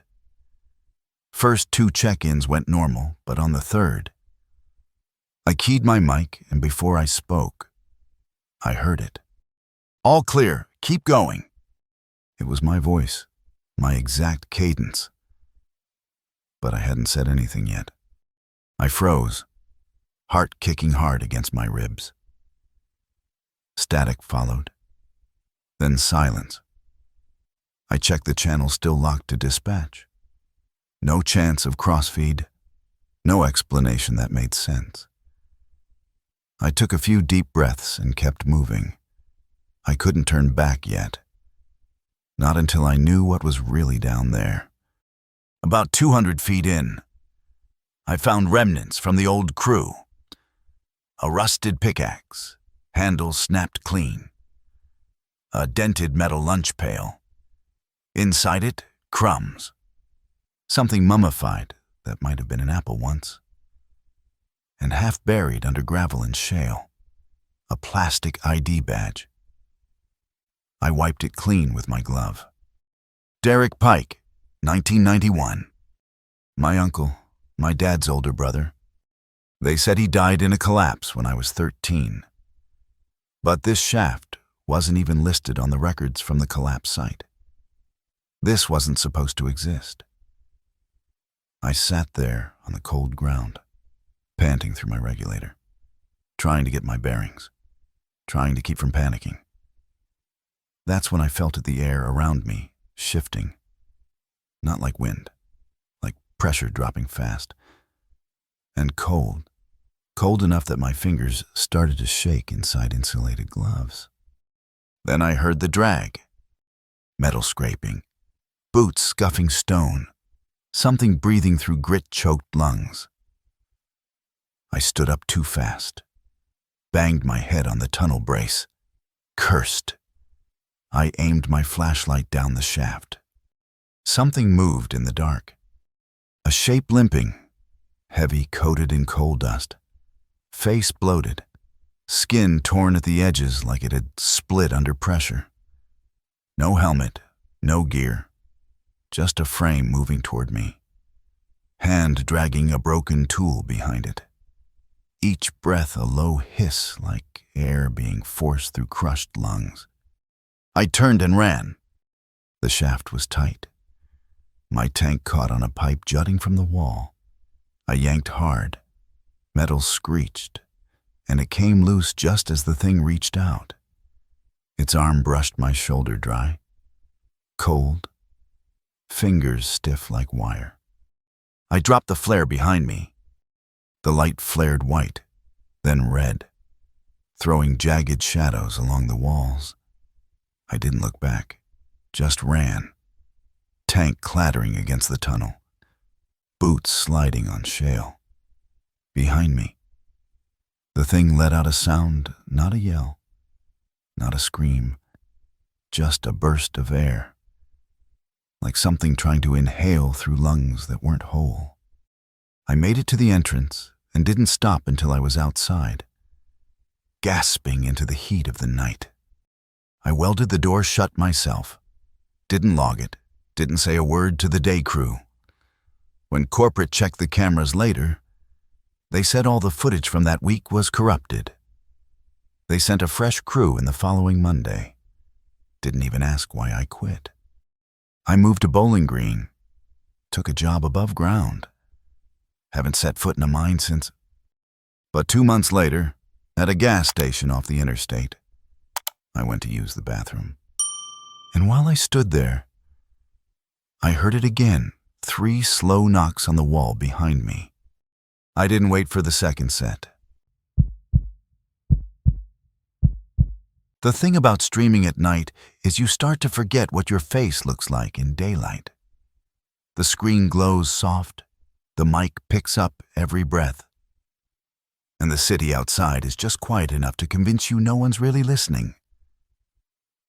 First 2 check-ins went normal, but on the 3rd, I keyed my mic, and before I spoke, I heard it. All clear, keep going. It was my voice, my exact cadence. But I hadn't said anything yet. I froze, heart kicking hard against my ribs. Static followed. Then silence. I checked the channel still locked to dispatch. No chance of crossfeed. No explanation that made sense. I took a few deep breaths and kept moving. I couldn't turn back yet. Not until I knew what was really down there. About 200 feet in, I found remnants from the old crew. A rusted pickaxe, handle snapped clean. A dented metal lunch pail. Inside it, crumbs. Something mummified that might have been an apple once. And half buried under gravel and shale, a plastic ID badge. I wiped it clean with my glove. Derek Pike, 1991. My uncle, my dad's older brother. They said he died in a collapse when I was 13. But this shaft wasn't even listed on the records from the collapse site. This wasn't supposed to exist. I sat there on the cold ground, panting through my regulator, trying to get my bearings, trying to keep from panicking. That's when I felt the air around me shifting, not like wind, like pressure dropping fast, and cold, cold enough that my fingers started to shake inside insulated gloves. Then I heard the drag, metal scraping, boots scuffing stone, something breathing through grit-choked lungs. I stood up too fast, banged my head on the tunnel brace, cursed. I aimed my flashlight down the shaft. Something moved in the dark. A shape limping, heavy coated in coal dust, face bloated, skin torn at the edges like it had split under pressure. No helmet, no gear, just a frame moving toward me, hand dragging a broken tool behind it. Each breath a low hiss like air being forced through crushed lungs. I turned and ran. The shaft was tight. My tank caught on a pipe jutting from the wall. I yanked hard. Metal screeched, and it came loose just as the thing reached out. Its arm brushed my shoulder dry. Cold. Fingers stiff like wire. I dropped the flare behind me. The light flared white, then red, throwing jagged shadows along the walls. I didn't look back, just ran. Tank clattering against the tunnel, boots sliding on shale. Behind me, the thing let out a sound, not a yell, not a scream, just a burst of air, like something trying to inhale through lungs that weren't whole. I made it to the entrance and didn't stop until I was outside, gasping into the heat of the night. I welded the door shut myself, didn't log it, didn't say a word to the day crew. When corporate checked the cameras later, they said all the footage from that week was corrupted. They sent a fresh crew in the following Monday. Didn't even ask why I quit. I moved to Bowling Green, took a job above ground. Haven't set foot in a mine since. But 2 months later, at a gas station off the interstate, I went to use the bathroom. And while I stood there, I heard it again, 3 slow knocks on the wall behind me. I didn't wait for the second set. The thing about streaming at night is you start to forget what your face looks like in daylight. The screen glows soft, the mic picks up every breath, and the city outside is just quiet enough to convince you no one's really listening.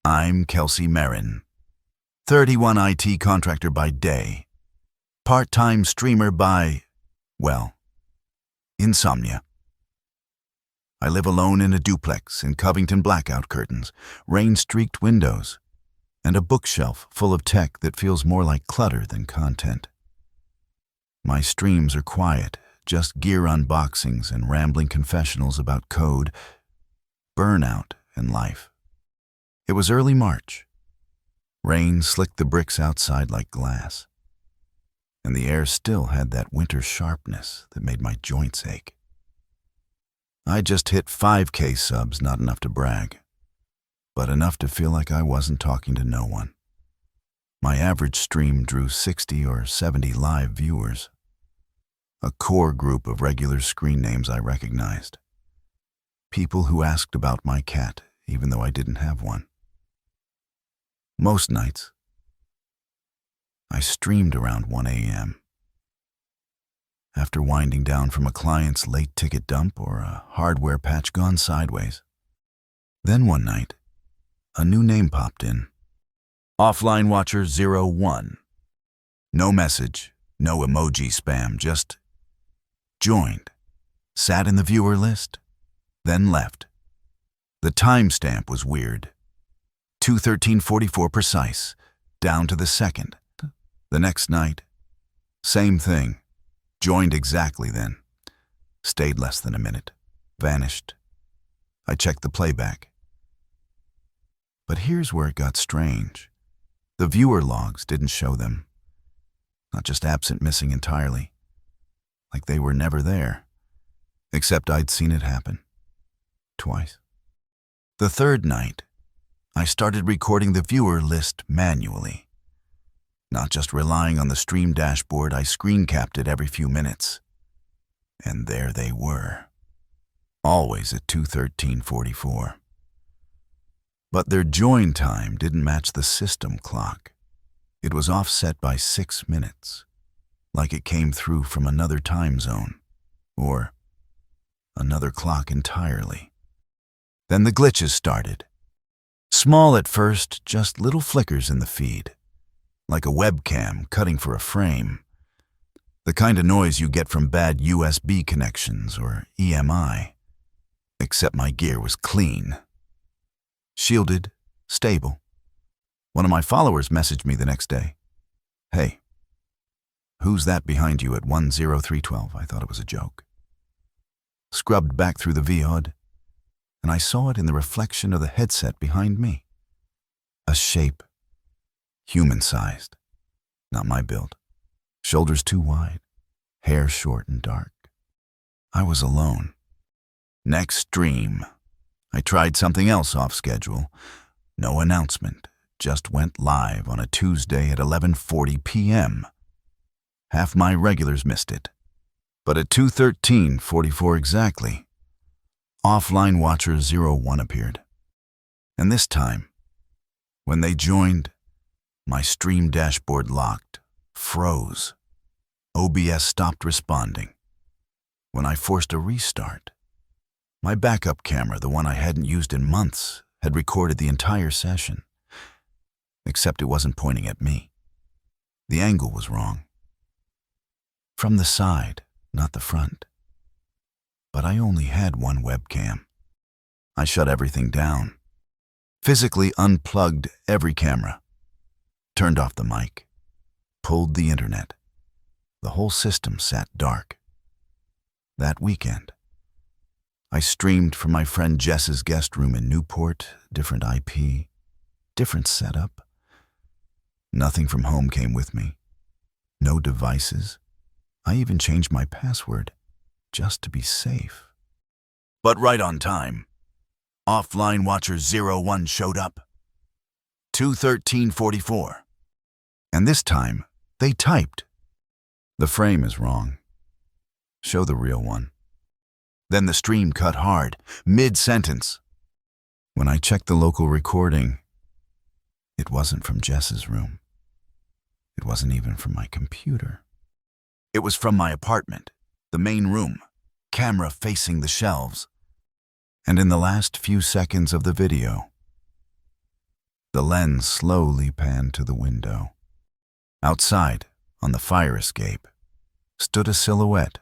I'm Kelsey Marin, 31 IT contractor by day, part-time streamer by, well, insomnia. I live alone in a duplex in Covington blackout curtains, rain-streaked windows, and a bookshelf full of tech that feels more like clutter than content. My streams are quiet, just gear unboxings and rambling confessionals about code, burnout, and life. It was early March. Rain slicked the bricks outside like glass, and the air still had that winter sharpness that made my joints ache. I just hit 5K subs, not enough to brag, but enough to feel like I wasn't talking to no one. My average stream drew 60 or 70 live viewers, a core group of regular screen names I recognized. People who asked about my cat, even though I didn't have one. Most nights, I streamed around 1 a.m. after winding down from a client's late ticket dump or a hardware patch gone sideways. Then one night, a new name popped in. Offline Watcher 01. No message, no emoji spam, just joined, sat in the viewer list, then left. The timestamp was weird. 2:13:44 precise, down to the second. The next night, same thing. Joined exactly then. Stayed less than a minute. Vanished. I checked the playback. But here's where it got strange. The viewer logs didn't show them. Not just absent, missing entirely. Like they were never there. Except I'd seen it happen. Twice. The third night, I started recording the viewer list manually. Not just relying on the stream dashboard, I screen capped it every few minutes. And there they were. Always at 2:13:44. But their join time didn't match the system clock. It was offset by 6 minutes, like it came through from another time zone, or another clock entirely. Then the glitches started. Small at first, just little flickers in the feed, like a webcam cutting for a frame. The kind of noise you get from bad USB connections or EMI. Except my gear was clean. Shielded, stable. One of my followers messaged me the next day. Hey, who's that behind you at 10312? I thought it was a joke. Scrubbed back through the VOD, and I saw it in the reflection of the headset behind me. A shape, human-sized, not my build. Shoulders too wide, hair short and dark. I was alone. Next stream, I tried something else off schedule. No announcement, just went live on a Tuesday at 11:40 p.m. Half my regulars missed it. But at 2:13:44 exactly, Offline Watcher 01 appeared. And this time, when they joined, my stream dashboard locked, froze. OBS stopped responding. When I forced a restart, my backup camera, the one I hadn't used in months, had recorded the entire session. Except it wasn't pointing at me. The angle was wrong. From the side, not the front. But I only had one webcam. I shut everything down. Physically unplugged every camera. Turned off the mic. Pulled the internet. The whole system sat dark. That weekend, I streamed from my friend Jess's guest room in Newport, different IP, different setup. Nothing from home came with me. No devices. I even changed my password, just to be safe. But right on time, Offline Watcher 01 showed up. 2:13:44. And this time, they typed. The frame is wrong. Show the real one. Then the stream cut hard, mid-sentence. When I checked the local recording, it wasn't from Jess's room. It wasn't even from my computer. It was from my apartment, the main room, camera facing the shelves. And in the last few seconds of the video, the lens slowly panned to the window. Outside, on the fire escape, stood a silhouette,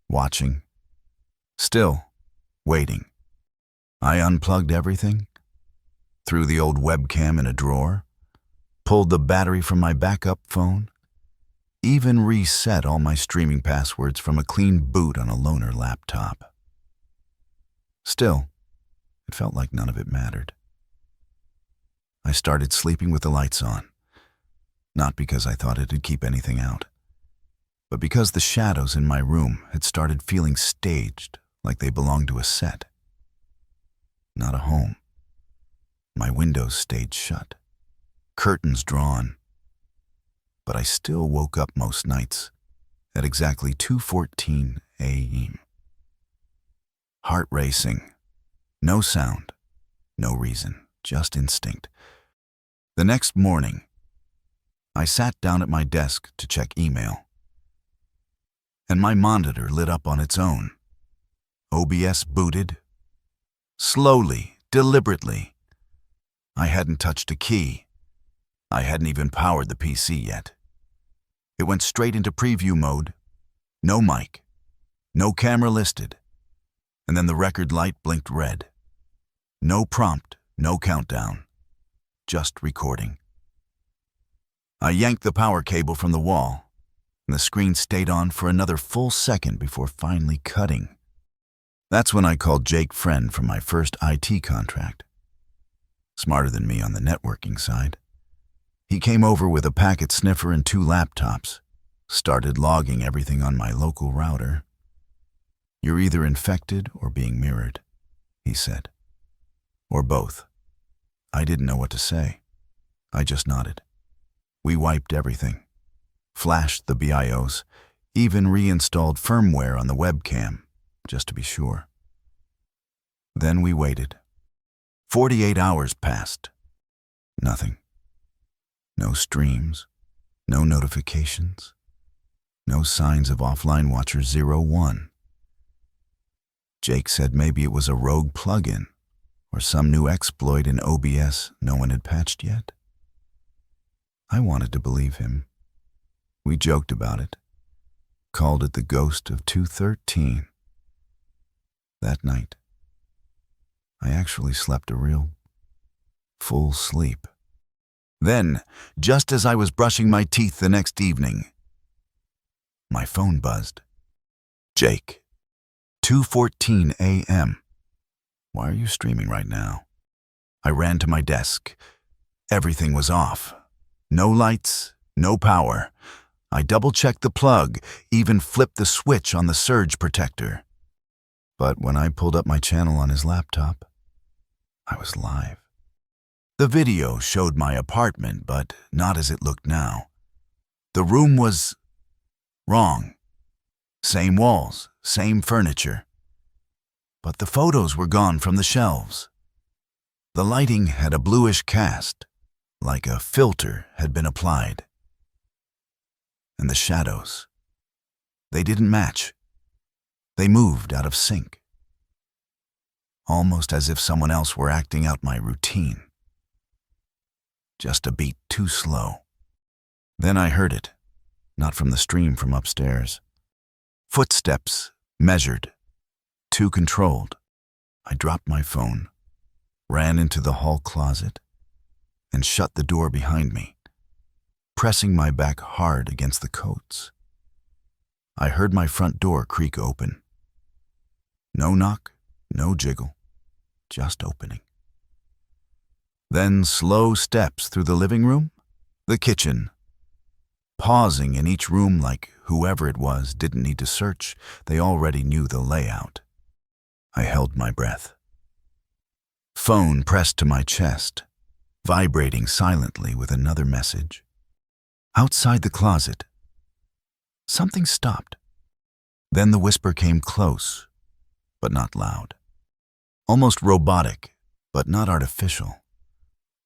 watching. Still, waiting. I unplugged everything, threw the old webcam in a drawer, pulled the battery from my backup phone, even reset all my streaming passwords from a clean boot on a loaner laptop. Still, it felt like none of it mattered. I started sleeping with the lights on, not because I thought it'd keep anything out, but because the shadows in my room had started feeling staged, like they belonged to a set. Not a home. My windows stayed shut, curtains drawn, but I still woke up most nights at exactly 2:14 a.m. Heart racing, no sound, no reason, just instinct. The next morning, I sat down at my desk to check email, and my monitor lit up on its own. OBS booted. Slowly, deliberately. I hadn't touched a key. I hadn't even powered the PC yet. It went straight into preview mode. No mic. No camera listed. And then the record light blinked red. No prompt, no countdown. Just recording. I yanked the power cable from the wall, and the screen stayed on for another full second before finally cutting. That's when I called Jake Friend from my first IT contract. Smarter than me on the networking side. He came over with a packet sniffer and 2 laptops, started logging everything on my local router. "You're either infected or being mirrored," he said. "Or both." I didn't know what to say. I just nodded. We wiped everything, flashed the BIOS, even reinstalled firmware on the webcam, just to be sure. Then we waited. 48 hours passed. Nothing. No streams, no notifications, no signs of offline watcher 01. Jake said maybe it was a rogue plugin or some new exploit in OBS no one had patched yet. I wanted to believe him. We joked about it, called it the ghost of 213. That night, I actually slept a real full sleep. Then, just as I was brushing my teeth the next evening, my phone buzzed. "Jake, 2:14 a.m. Why are you streaming right now?" I ran to my desk. Everything was off. No lights, no power. I double-checked the plug, even flipped the switch on the surge protector. But when I pulled up my channel on his laptop, I was live. The video showed my apartment, but not as it looked now. The room was wrong. Same walls, same furniture. But the photos were gone from the shelves. The lighting had a bluish cast, like a filter had been applied. And the shadows, they didn't match. They moved out of sync. Almost as if someone else were acting out my routine. Just a beat too slow. Then I heard it, not from the stream from upstairs. Footsteps, measured, too controlled. I dropped my phone, ran into the hall closet, and shut the door behind me, pressing my back hard against the coats. I heard my front door creak open. No knock, no jiggle, just opening. Then slow steps through the living room, the kitchen, pausing in each room like whoever it was didn't need to search. They already knew the layout. I held my breath. Phone pressed to my chest, vibrating silently with another message. Outside the closet, something stopped. Then the whisper came close, but not loud. Almost robotic, but not artificial.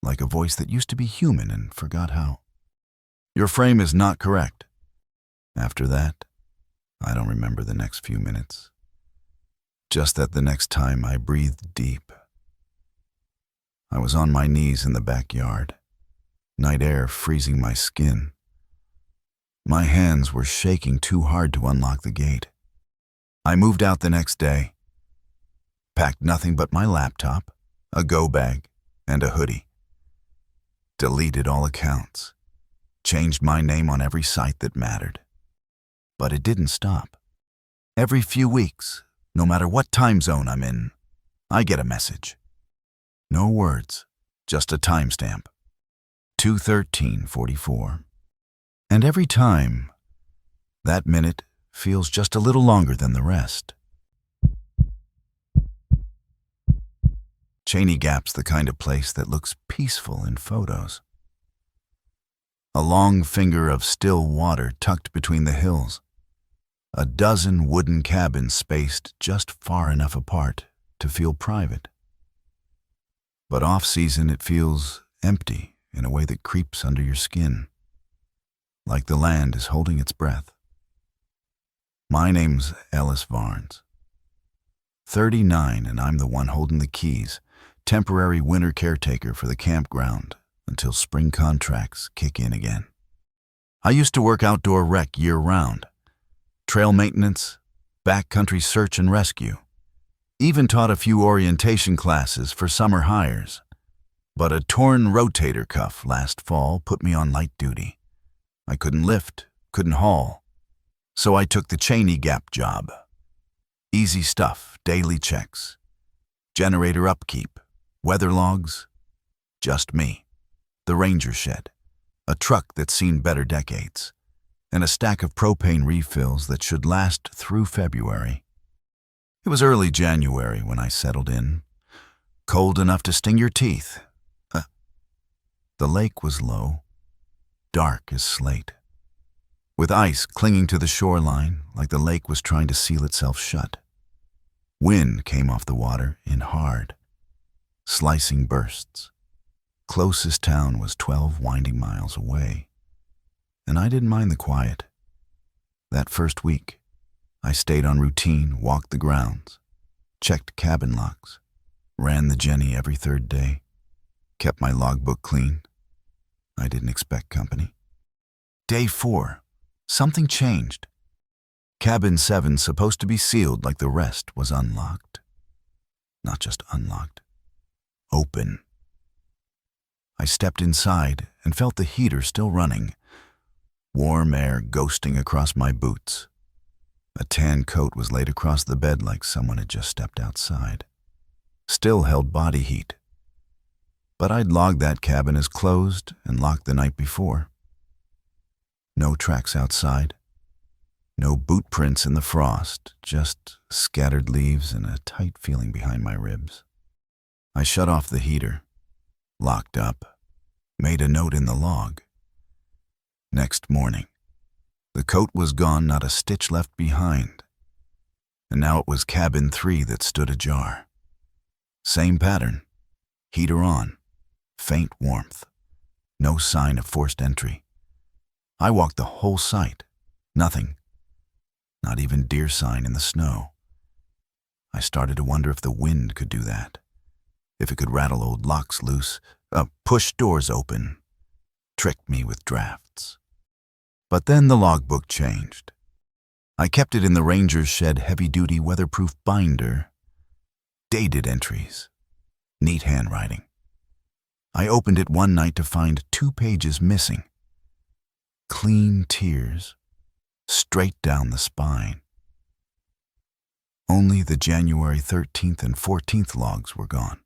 Like a voice that used to be human and forgot how. "Your frame is not correct." After that, I don't remember the next few minutes. Just that the next time I breathed deep. I was on my knees in the backyard, night air freezing my skin. My hands were shaking too hard to unlock the gate. I moved out the next day, packed nothing but my laptop, a go bag, and a hoodie. Deleted all accounts, changed my name on every site that mattered. But it didn't stop. Every few weeks, no matter what time zone I'm in, I get a message. No words, just a timestamp. 2:13:44. And every time, that minute feels just a little longer than the rest. Cheney Gap's the kind of place that looks peaceful in photos. A long finger of still water tucked between the hills. A dozen wooden cabins spaced just far enough apart to feel private. But off-season it feels empty in a way that creeps under your skin, like the land is holding its breath. My name's Ellis Varnes. 39, and I'm the one holding the keys, temporary winter caretaker for the campground until spring contracts kick in again. I used to work outdoor rec year-round. Trail maintenance, backcountry search and rescue. Even taught a few orientation classes for summer hires. But a torn rotator cuff last fall put me on light duty. I couldn't lift, couldn't haul. So I took the Cheney Gap job. Easy stuff, daily checks. Generator upkeep, weather logs. Just me. The ranger shed. A truck that's seen better decades. And a stack of propane refills that should last through February. It was early January when I settled in. Cold enough to sting your teeth. The lake was low, dark as slate, with ice clinging to the shoreline like the lake was trying to seal itself shut. Wind came off the water in hard, slicing bursts. Closest town was 12 winding miles away, and I didn't mind the quiet. That first week, I stayed on routine, walked the grounds, checked cabin locks, ran the Jenny every third day, kept my logbook clean. I didn't expect company. Day 4, something changed. Cabin 7, supposed to be sealed like the rest, was unlocked. Not just unlocked, open. I stepped inside and felt the heater still running, warm air ghosting across my boots. A tan coat was laid across the bed like someone had just stepped outside. Still held body heat. But I'd logged that cabin as closed and locked the night before. No tracks outside. No boot prints in the frost, just scattered leaves and a tight feeling behind my ribs. I shut off the heater, locked up, made a note in the log. Next morning, the coat was gone, not a stitch left behind. And now it was cabin 3 that stood ajar. Same pattern, heater on, faint warmth, no sign of forced entry. I walked the whole site, nothing, not even deer sign in the snow. I started to wonder if the wind could do that, if it could rattle old locks loose, push doors open, trick me with drafts. But then the logbook changed. I kept it in the ranger's shed heavy-duty weatherproof binder. Dated entries. Neat handwriting. I opened it one night to find 2 pages missing. Clean tears, straight down the spine. Only the January 13th and 14th logs were gone.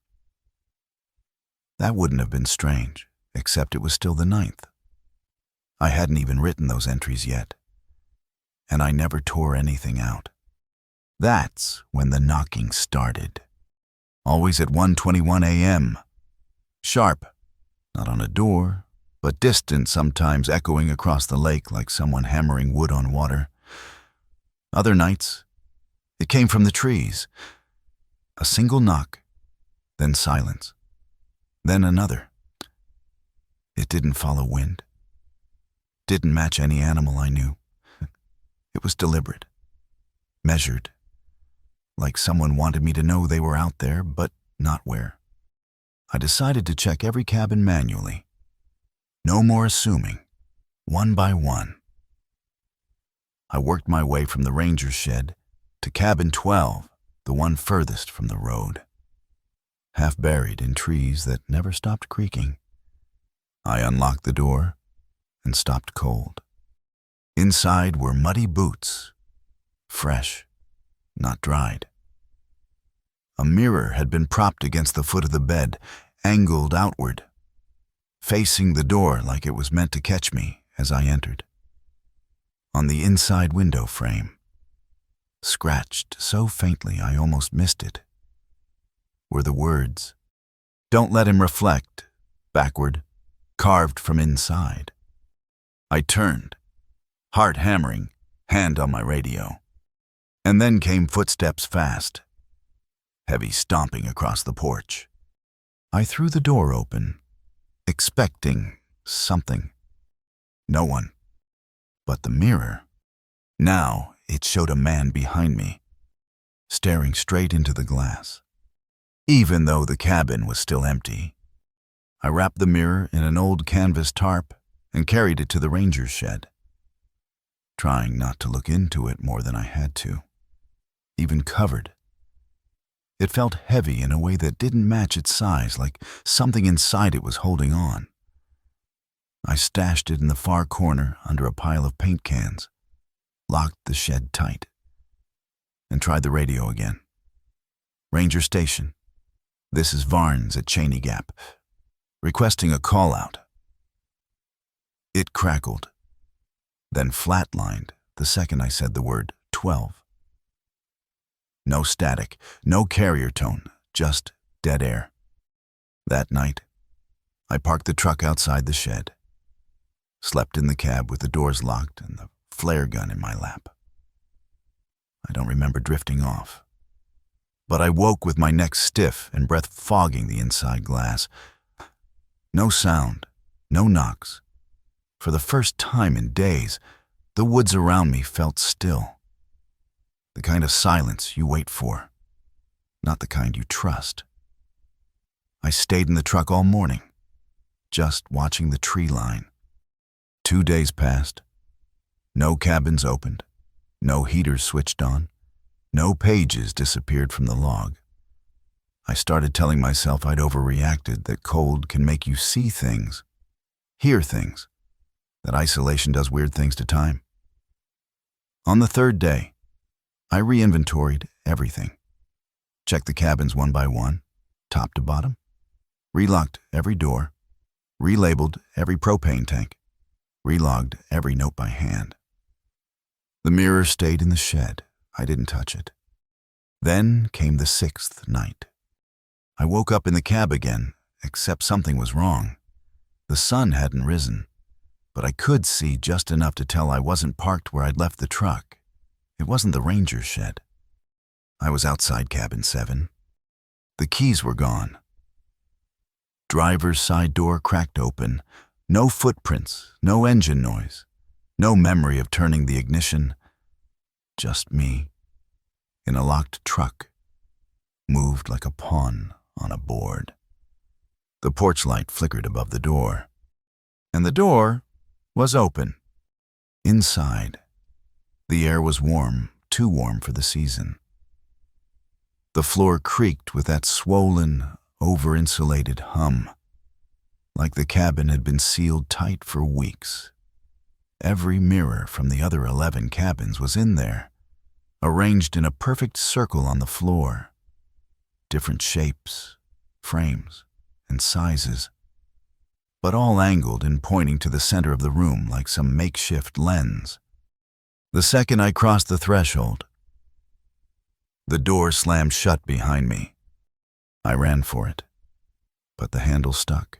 That wouldn't have been strange, except it was still the 9th. I hadn't even written those entries yet, and I never tore anything out. That's when the knocking started. Always at 1:21 a.m. Sharp, not on a door, but distant, sometimes echoing across the lake like someone hammering wood on water. Other nights, it came from the trees. A single knock, then silence, then another. It didn't follow wind. Didn't match any animal I knew. It was deliberate, measured, like someone wanted me to know they were out there, but not where. I decided to check every cabin manually. No more assuming, one by one. I worked my way from the ranger's shed to cabin 12, the one furthest from the road. Half buried in trees that never stopped creaking. I unlocked the door and stopped cold. Inside were muddy boots, fresh, not dried. A mirror had been propped against the foot of the bed, angled outward, facing the door like it was meant to catch me as I entered. On the inside window frame, scratched so faintly I almost missed it, were the words, Don't let him reflect. Backward, carved from inside. I turned, heart hammering, hand on my radio. And then came footsteps fast, heavy stomping across the porch. I threw the door open, expecting something. No one. But the mirror. Now it showed a man behind me, staring straight into the glass. Even though the cabin was still empty, I wrapped the mirror in an old canvas tarp and carried it to the ranger's shed, trying not to look into it more than I had to, even covered. It felt heavy in a way that didn't match its size, like something inside it was holding on. I stashed it in the far corner under a pile of paint cans, locked the shed tight, and tried the radio again. Ranger Station. This is Varnes at Cheney Gap, requesting a call-out. It crackled, then flatlined the second I said the word 12. No static, no carrier tone, just dead air. That night, I parked the truck outside the shed, slept in the cab with the doors locked and the flare gun in my lap. I don't remember drifting off, but I woke with my neck stiff and breath fogging the inside glass. No sound, no knocks. For the first time in days, the woods around me felt still. The kind of silence you wait for, not the kind you trust. I stayed in the truck all morning, just watching the tree line. 2 days passed. No cabins opened, no heaters switched on, no pages disappeared from the log. I started telling myself I'd overreacted, that cold can make you see things, hear things, that isolation does weird things to time. On the 3rd day, I re-inventoried everything. Checked the cabins one by one, top to bottom. Relocked every door. Relabeled every propane tank. Relogged every note by hand. The mirror stayed in the shed. I didn't touch it. Then came the 6th night. I woke up in the cab again, except something was wrong. The sun hadn't risen, but I could see just enough to tell I wasn't parked where I'd left the truck. It wasn't the ranger's shed. I was outside cabin 7. The keys were gone. Driver's side door cracked open. No footprints, no engine noise, no memory of turning the ignition. Just me, in a locked truck, moved like a pawn on a board. The porch light flickered above the door, and the door was open. Inside, the air was warm, too warm for the season. The floor creaked with that swollen, over-insulated hum, like the cabin had been sealed tight for weeks. Every mirror from the other 11 cabins was in there, arranged in a perfect circle on the floor. Different shapes, frames, and sizes, but all angled and pointing to the center of the room like some makeshift lens. The second I crossed the threshold, the door slammed shut behind me. I ran for it, but the handle stuck.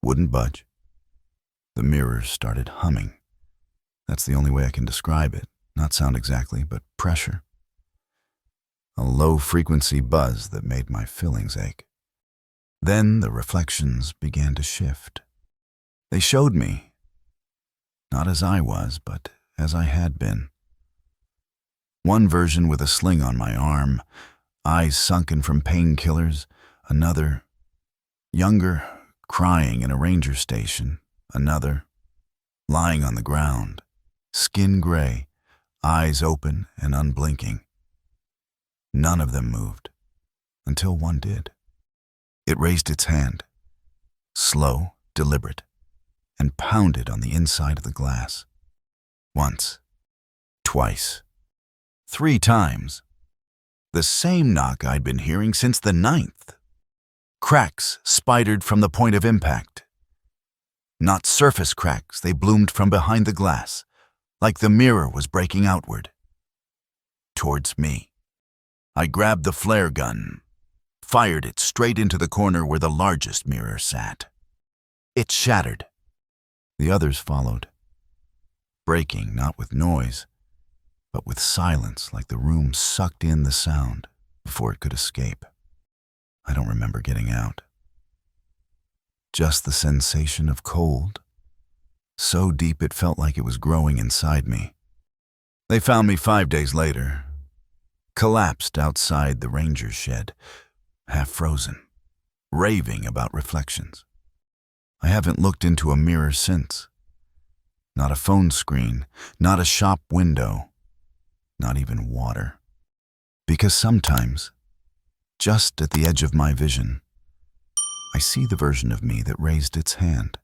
Wouldn't budge. The mirrors started humming. That's the only way I can describe it. Not sound exactly, but pressure. A low-frequency buzz that made my fillings ache. Then the reflections began to shift. They showed me, not as I was, but as I had been. One version with a sling on my arm, eyes sunken from painkillers. Another, younger, crying in a ranger station. Another, lying on the ground, skin gray, eyes open and unblinking. None of them moved, until one did. It raised its hand, slow, deliberate, and pounded on the inside of the glass. Once, twice, 3 times. The same knock I'd been hearing since the 9th. Cracks spidered from the point of impact. Not surface cracks, they bloomed from behind the glass, like the mirror was breaking outward. Towards me. I grabbed the flare gun, fired it straight into the corner where the largest mirror sat. It shattered. The others followed, breaking not with noise, but with silence, like the room sucked in the sound before it could escape. I don't remember getting out. Just the sensation of cold, so deep it felt like it was growing inside me. They found me 5 days later, collapsed outside the ranger's shed, half frozen, raving about reflections. I haven't looked into a mirror since. Not a phone screen, not a shop window, not even water. Because sometimes, just at the edge of my vision, I see the version of me that raised its hand.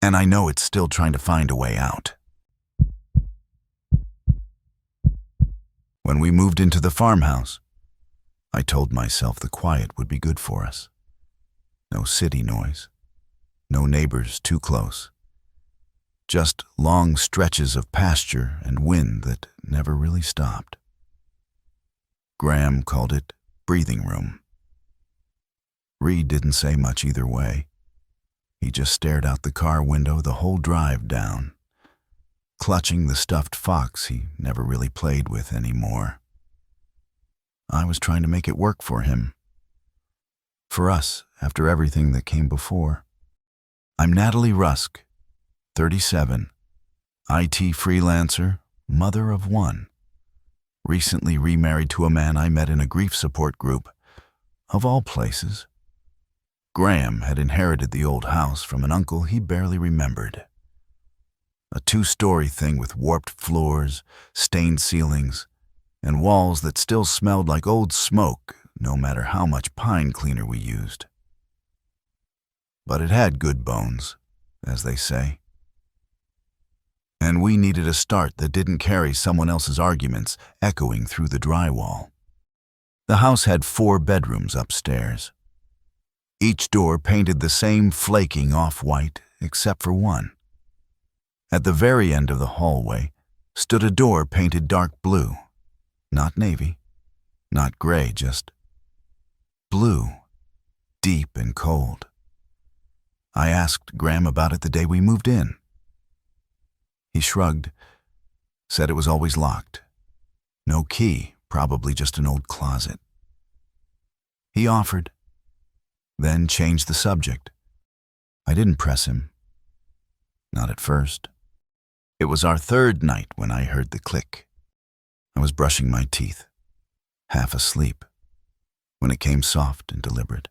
And I know it's still trying to find a way out. When we moved into the farmhouse, I told myself the quiet would be good for us. No city noise, no neighbors too close. Just long stretches of pasture and wind that never really stopped. Graham called it breathing room. Reed didn't say much either way. He just stared out the car window the whole drive down, clutching the stuffed fox he never really played with anymore. I was trying to make it work for him. For us, after everything that came before. I'm Natalie Rusk, 37, IT freelancer, mother of one. Recently remarried to a man I met in a grief support group, of all places. Graham had inherited the old house from an uncle he barely remembered. A 2-story thing with warped floors, stained ceilings, and walls that still smelled like old smoke no matter how much pine cleaner we used. But it had good bones, as they say. And we needed a start that didn't carry someone else's arguments echoing through the drywall. The house had 4 bedrooms upstairs. Each door painted the same flaking off-white except for one. At the very end of the hallway stood a door painted dark blue. Not navy, not gray, just blue, deep and cold. I asked Graham about it the day we moved in. He shrugged, said it was always locked. No key, probably just an old closet. He offered, then changed the subject. I didn't press him. Not at first. It was our 3rd night when I heard the click. I was brushing my teeth, half asleep, when it came soft and deliberate.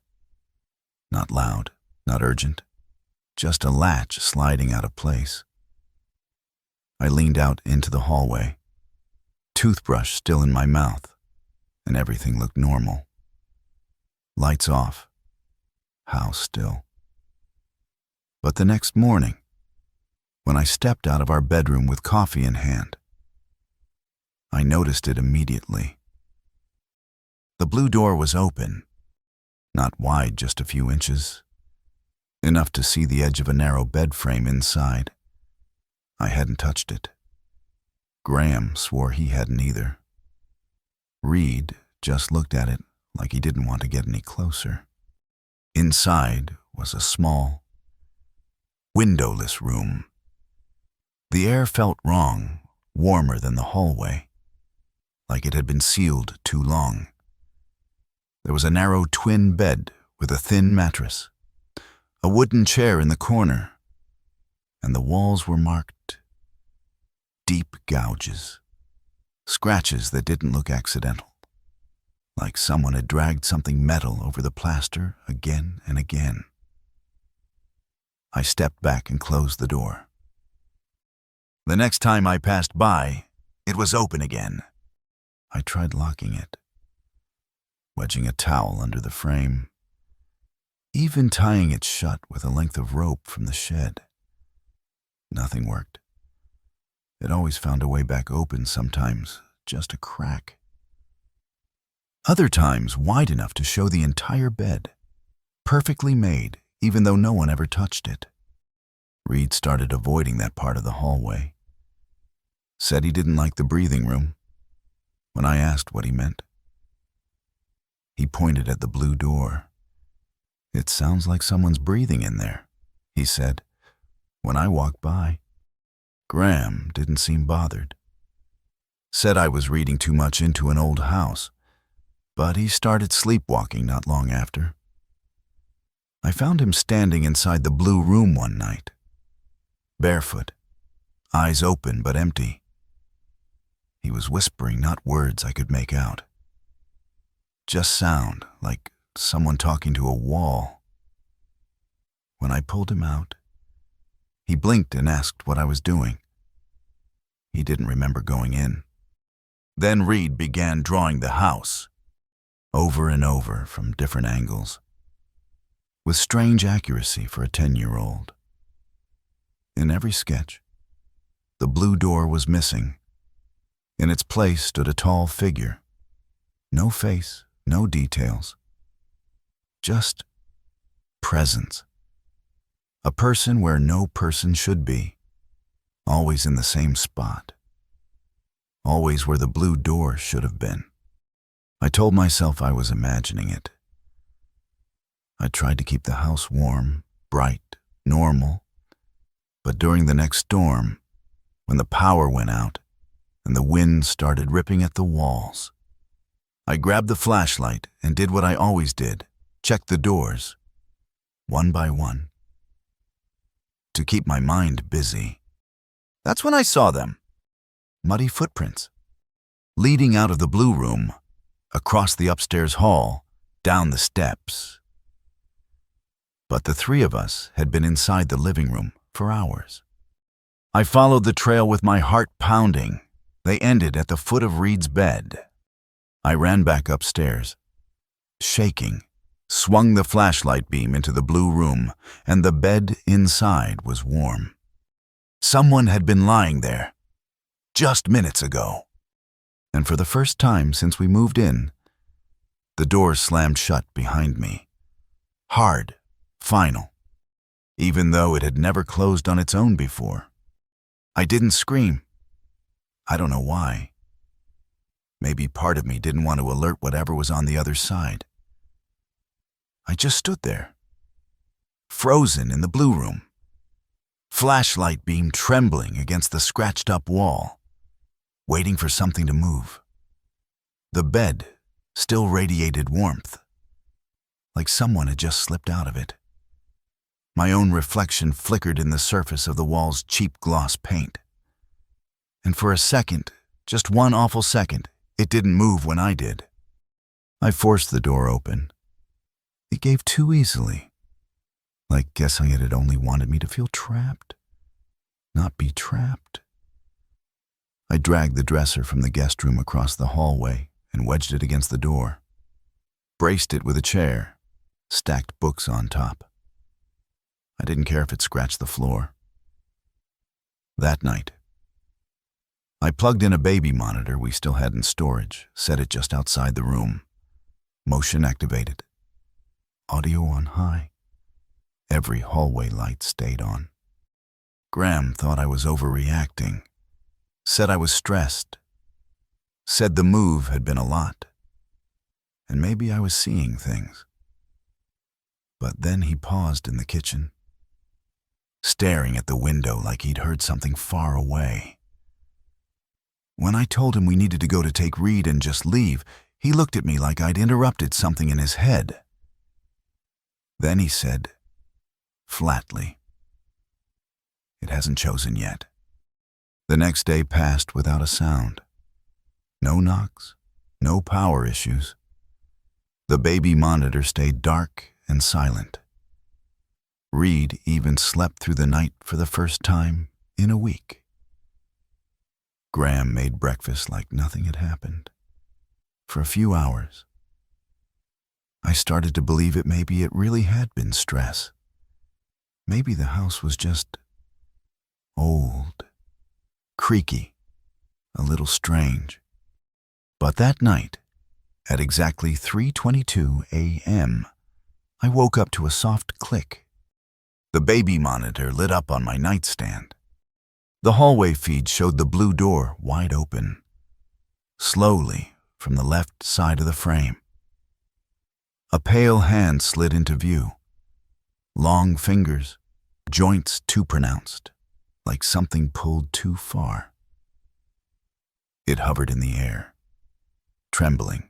Not loud, not urgent, just a latch sliding out of place. I leaned out into the hallway, toothbrush still in my mouth, and everything looked normal. Lights off. House still. But the next morning, when I stepped out of our bedroom with coffee in hand, I noticed it immediately. The blue door was open, not wide, just a few inches, enough to see the edge of a narrow bed frame inside. I hadn't touched it. Graham swore he hadn't either. Reed just looked at it like he didn't want to get any closer. Inside was a small, windowless room. The air felt wrong, warmer than the hallway, like it had been sealed too long. There was a narrow twin bed with a thin mattress, a wooden chair in the corner, and the walls were marked deep gouges, scratches that didn't look accidental, like someone had dragged something metal over the plaster again and again. I stepped back and closed the door. The next time I passed by, it was open again. I tried locking it, wedging a towel under the frame, even tying it shut with a length of rope from the shed. Nothing worked. It always found a way back open, sometimes just a crack. Other times wide enough to show the entire bed, perfectly made, even though no one ever touched it. Reed started avoiding that part of the hallway. Said he didn't like the breathing room. When I asked what he meant, He pointed at the blue door. "It sounds like someone's breathing in there," he said, when I walked by. Graham didn't seem bothered. Said I was reading too much into an old house, but he started sleepwalking not long after. I found him standing inside the blue room one night, barefoot, eyes open but empty. He was whispering not words I could make out, just sound like someone talking to a wall. When I pulled him out, he blinked and asked what I was doing. He didn't remember going in. Then Reed began drawing the house, over and over from different angles, with strange accuracy for a 10-year-old. In every sketch, the blue door was missing. In its place stood a tall figure. No face, no details. Just presence. A person where no person should be. Always in the same spot. Always where the blue door should have been. I told myself I was imagining it. I tried to keep the house warm, bright, normal. But during the next storm, when the power went out and the wind started ripping at the walls, I grabbed the flashlight and did what I always did, checked the doors, one by one, to keep my mind busy. That's when I saw them. Muddy footprints, leading out of the blue room, across the upstairs hall, down the steps. But the three of us had been inside the living room for hours. I followed the trail with my heart pounding. They ended at the foot of Reed's bed. I ran back upstairs, shaking, swung the flashlight beam into the blue room, and the bed inside was warm. Someone had been lying there, just minutes ago. And for the first time since we moved in, the door slammed shut behind me. Hard, final, even though it had never closed on its own before. I didn't scream. I don't know why. Maybe part of me didn't want to alert whatever was on the other side. I just stood there, frozen in the blue room, flashlight beam trembling against the scratched-up wall, waiting for something to move. The bed still radiated warmth, like someone had just slipped out of it. My own reflection flickered in the surface of the wall's cheap gloss paint. And for a second, just one awful second, it didn't move when I did. I forced the door open. It gave too easily, like guessing it had only wanted me to feel trapped, not be trapped. I dragged the dresser from the guest room across the hallway and wedged it against the door, braced it with a chair, stacked books on top. I didn't care if it scratched the floor. That night, I plugged in a baby monitor we still had in storage, set it just outside the room. Motion activated. Audio on high. Every hallway light stayed on. Graham thought I was overreacting. Said I was stressed. Said the move had been a lot. And maybe I was seeing things. But then he paused in the kitchen, staring at the window like he'd heard something far away. When I told him we needed to go to take Reed and just leave, he looked at me like I'd interrupted something in his head. Then he said, flatly, "It hasn't chosen yet." The next day passed without a sound. No knocks, no power issues. The baby monitor stayed dark and silent. Reed even slept through the night for the first time in a week. Graham made breakfast like nothing had happened. For a few hours, I started to believe maybe it really had been stress. Maybe the house was just old, creaky, a little strange. But that night, at exactly 3:22 a.m., I woke up to a soft click. The baby monitor lit up on my nightstand. The hallway feed showed the blue door wide open, slowly from the left side of the frame. A pale hand slid into view. Long fingers, joints too pronounced, like something pulled too far. It hovered in the air, trembling,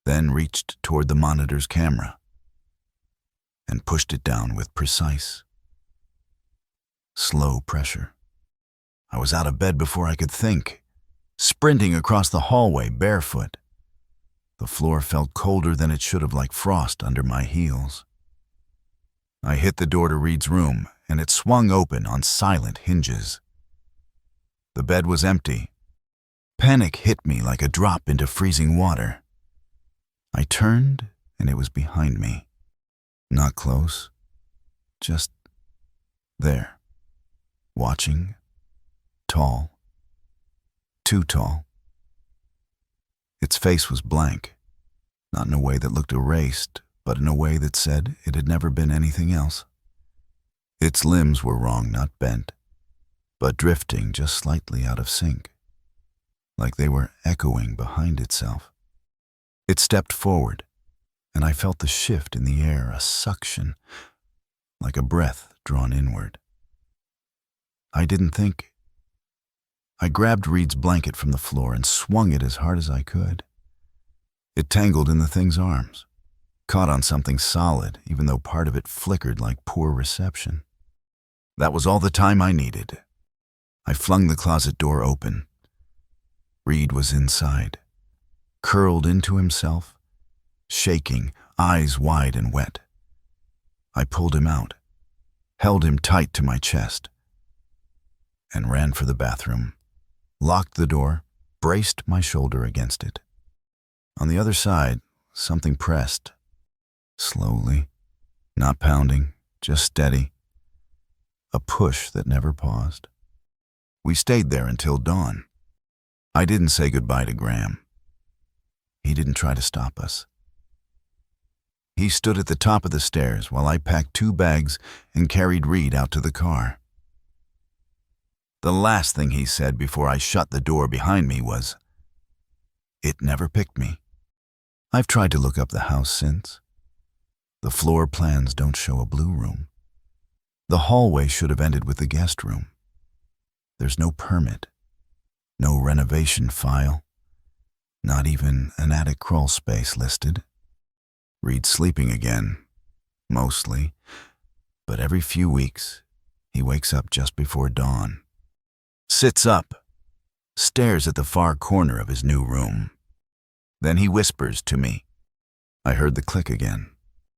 then reached toward the monitor's camera and pushed it down with precise, slow pressure. I was out of bed before I could think, sprinting across the hallway barefoot. The floor felt colder than it should have, like frost under my heels. I hit the door to Reed's room, and it swung open on silent hinges. The bed was empty. Panic hit me like a drop into freezing water. I turned, and it was behind me. Not close, just there, watching, tall, too tall. Its face was blank, not in a way that looked erased, but in a way that said it had never been anything else. Its limbs were wrong, not bent, but drifting just slightly out of sync, like they were echoing behind itself. It stepped forward, and I felt the shift in the air, a suction, like a breath drawn inward. I didn't think. I grabbed Reed's blanket from the floor and swung it as hard as I could. It tangled in the thing's arms, caught on something solid, even though part of it flickered like poor reception. That was all the time I needed. I flung the closet door open. Reed was inside, curled into himself, shaking, eyes wide and wet. I pulled him out, held him tight to my chest, and ran for the bathroom, locked the door, braced my shoulder against it. On the other side, something pressed, slowly, not pounding, just steady. A push that never paused. We stayed there until dawn. I didn't say goodbye to Graham. He didn't try to stop us. He stood at the top of the stairs while I packed 2 bags and carried Reed out to the car. The last thing he said before I shut the door behind me was, "It never picked me." I've tried to look up the house since. The floor plans don't show a blue room. The hallway should have ended with the guest room. There's no permit, no renovation file, not even an attic crawl space listed. Reed's sleeping again, mostly, but every few weeks he wakes up just before dawn, sits up, stares at the far corner of his new room. Then he whispers to me. I heard the click again.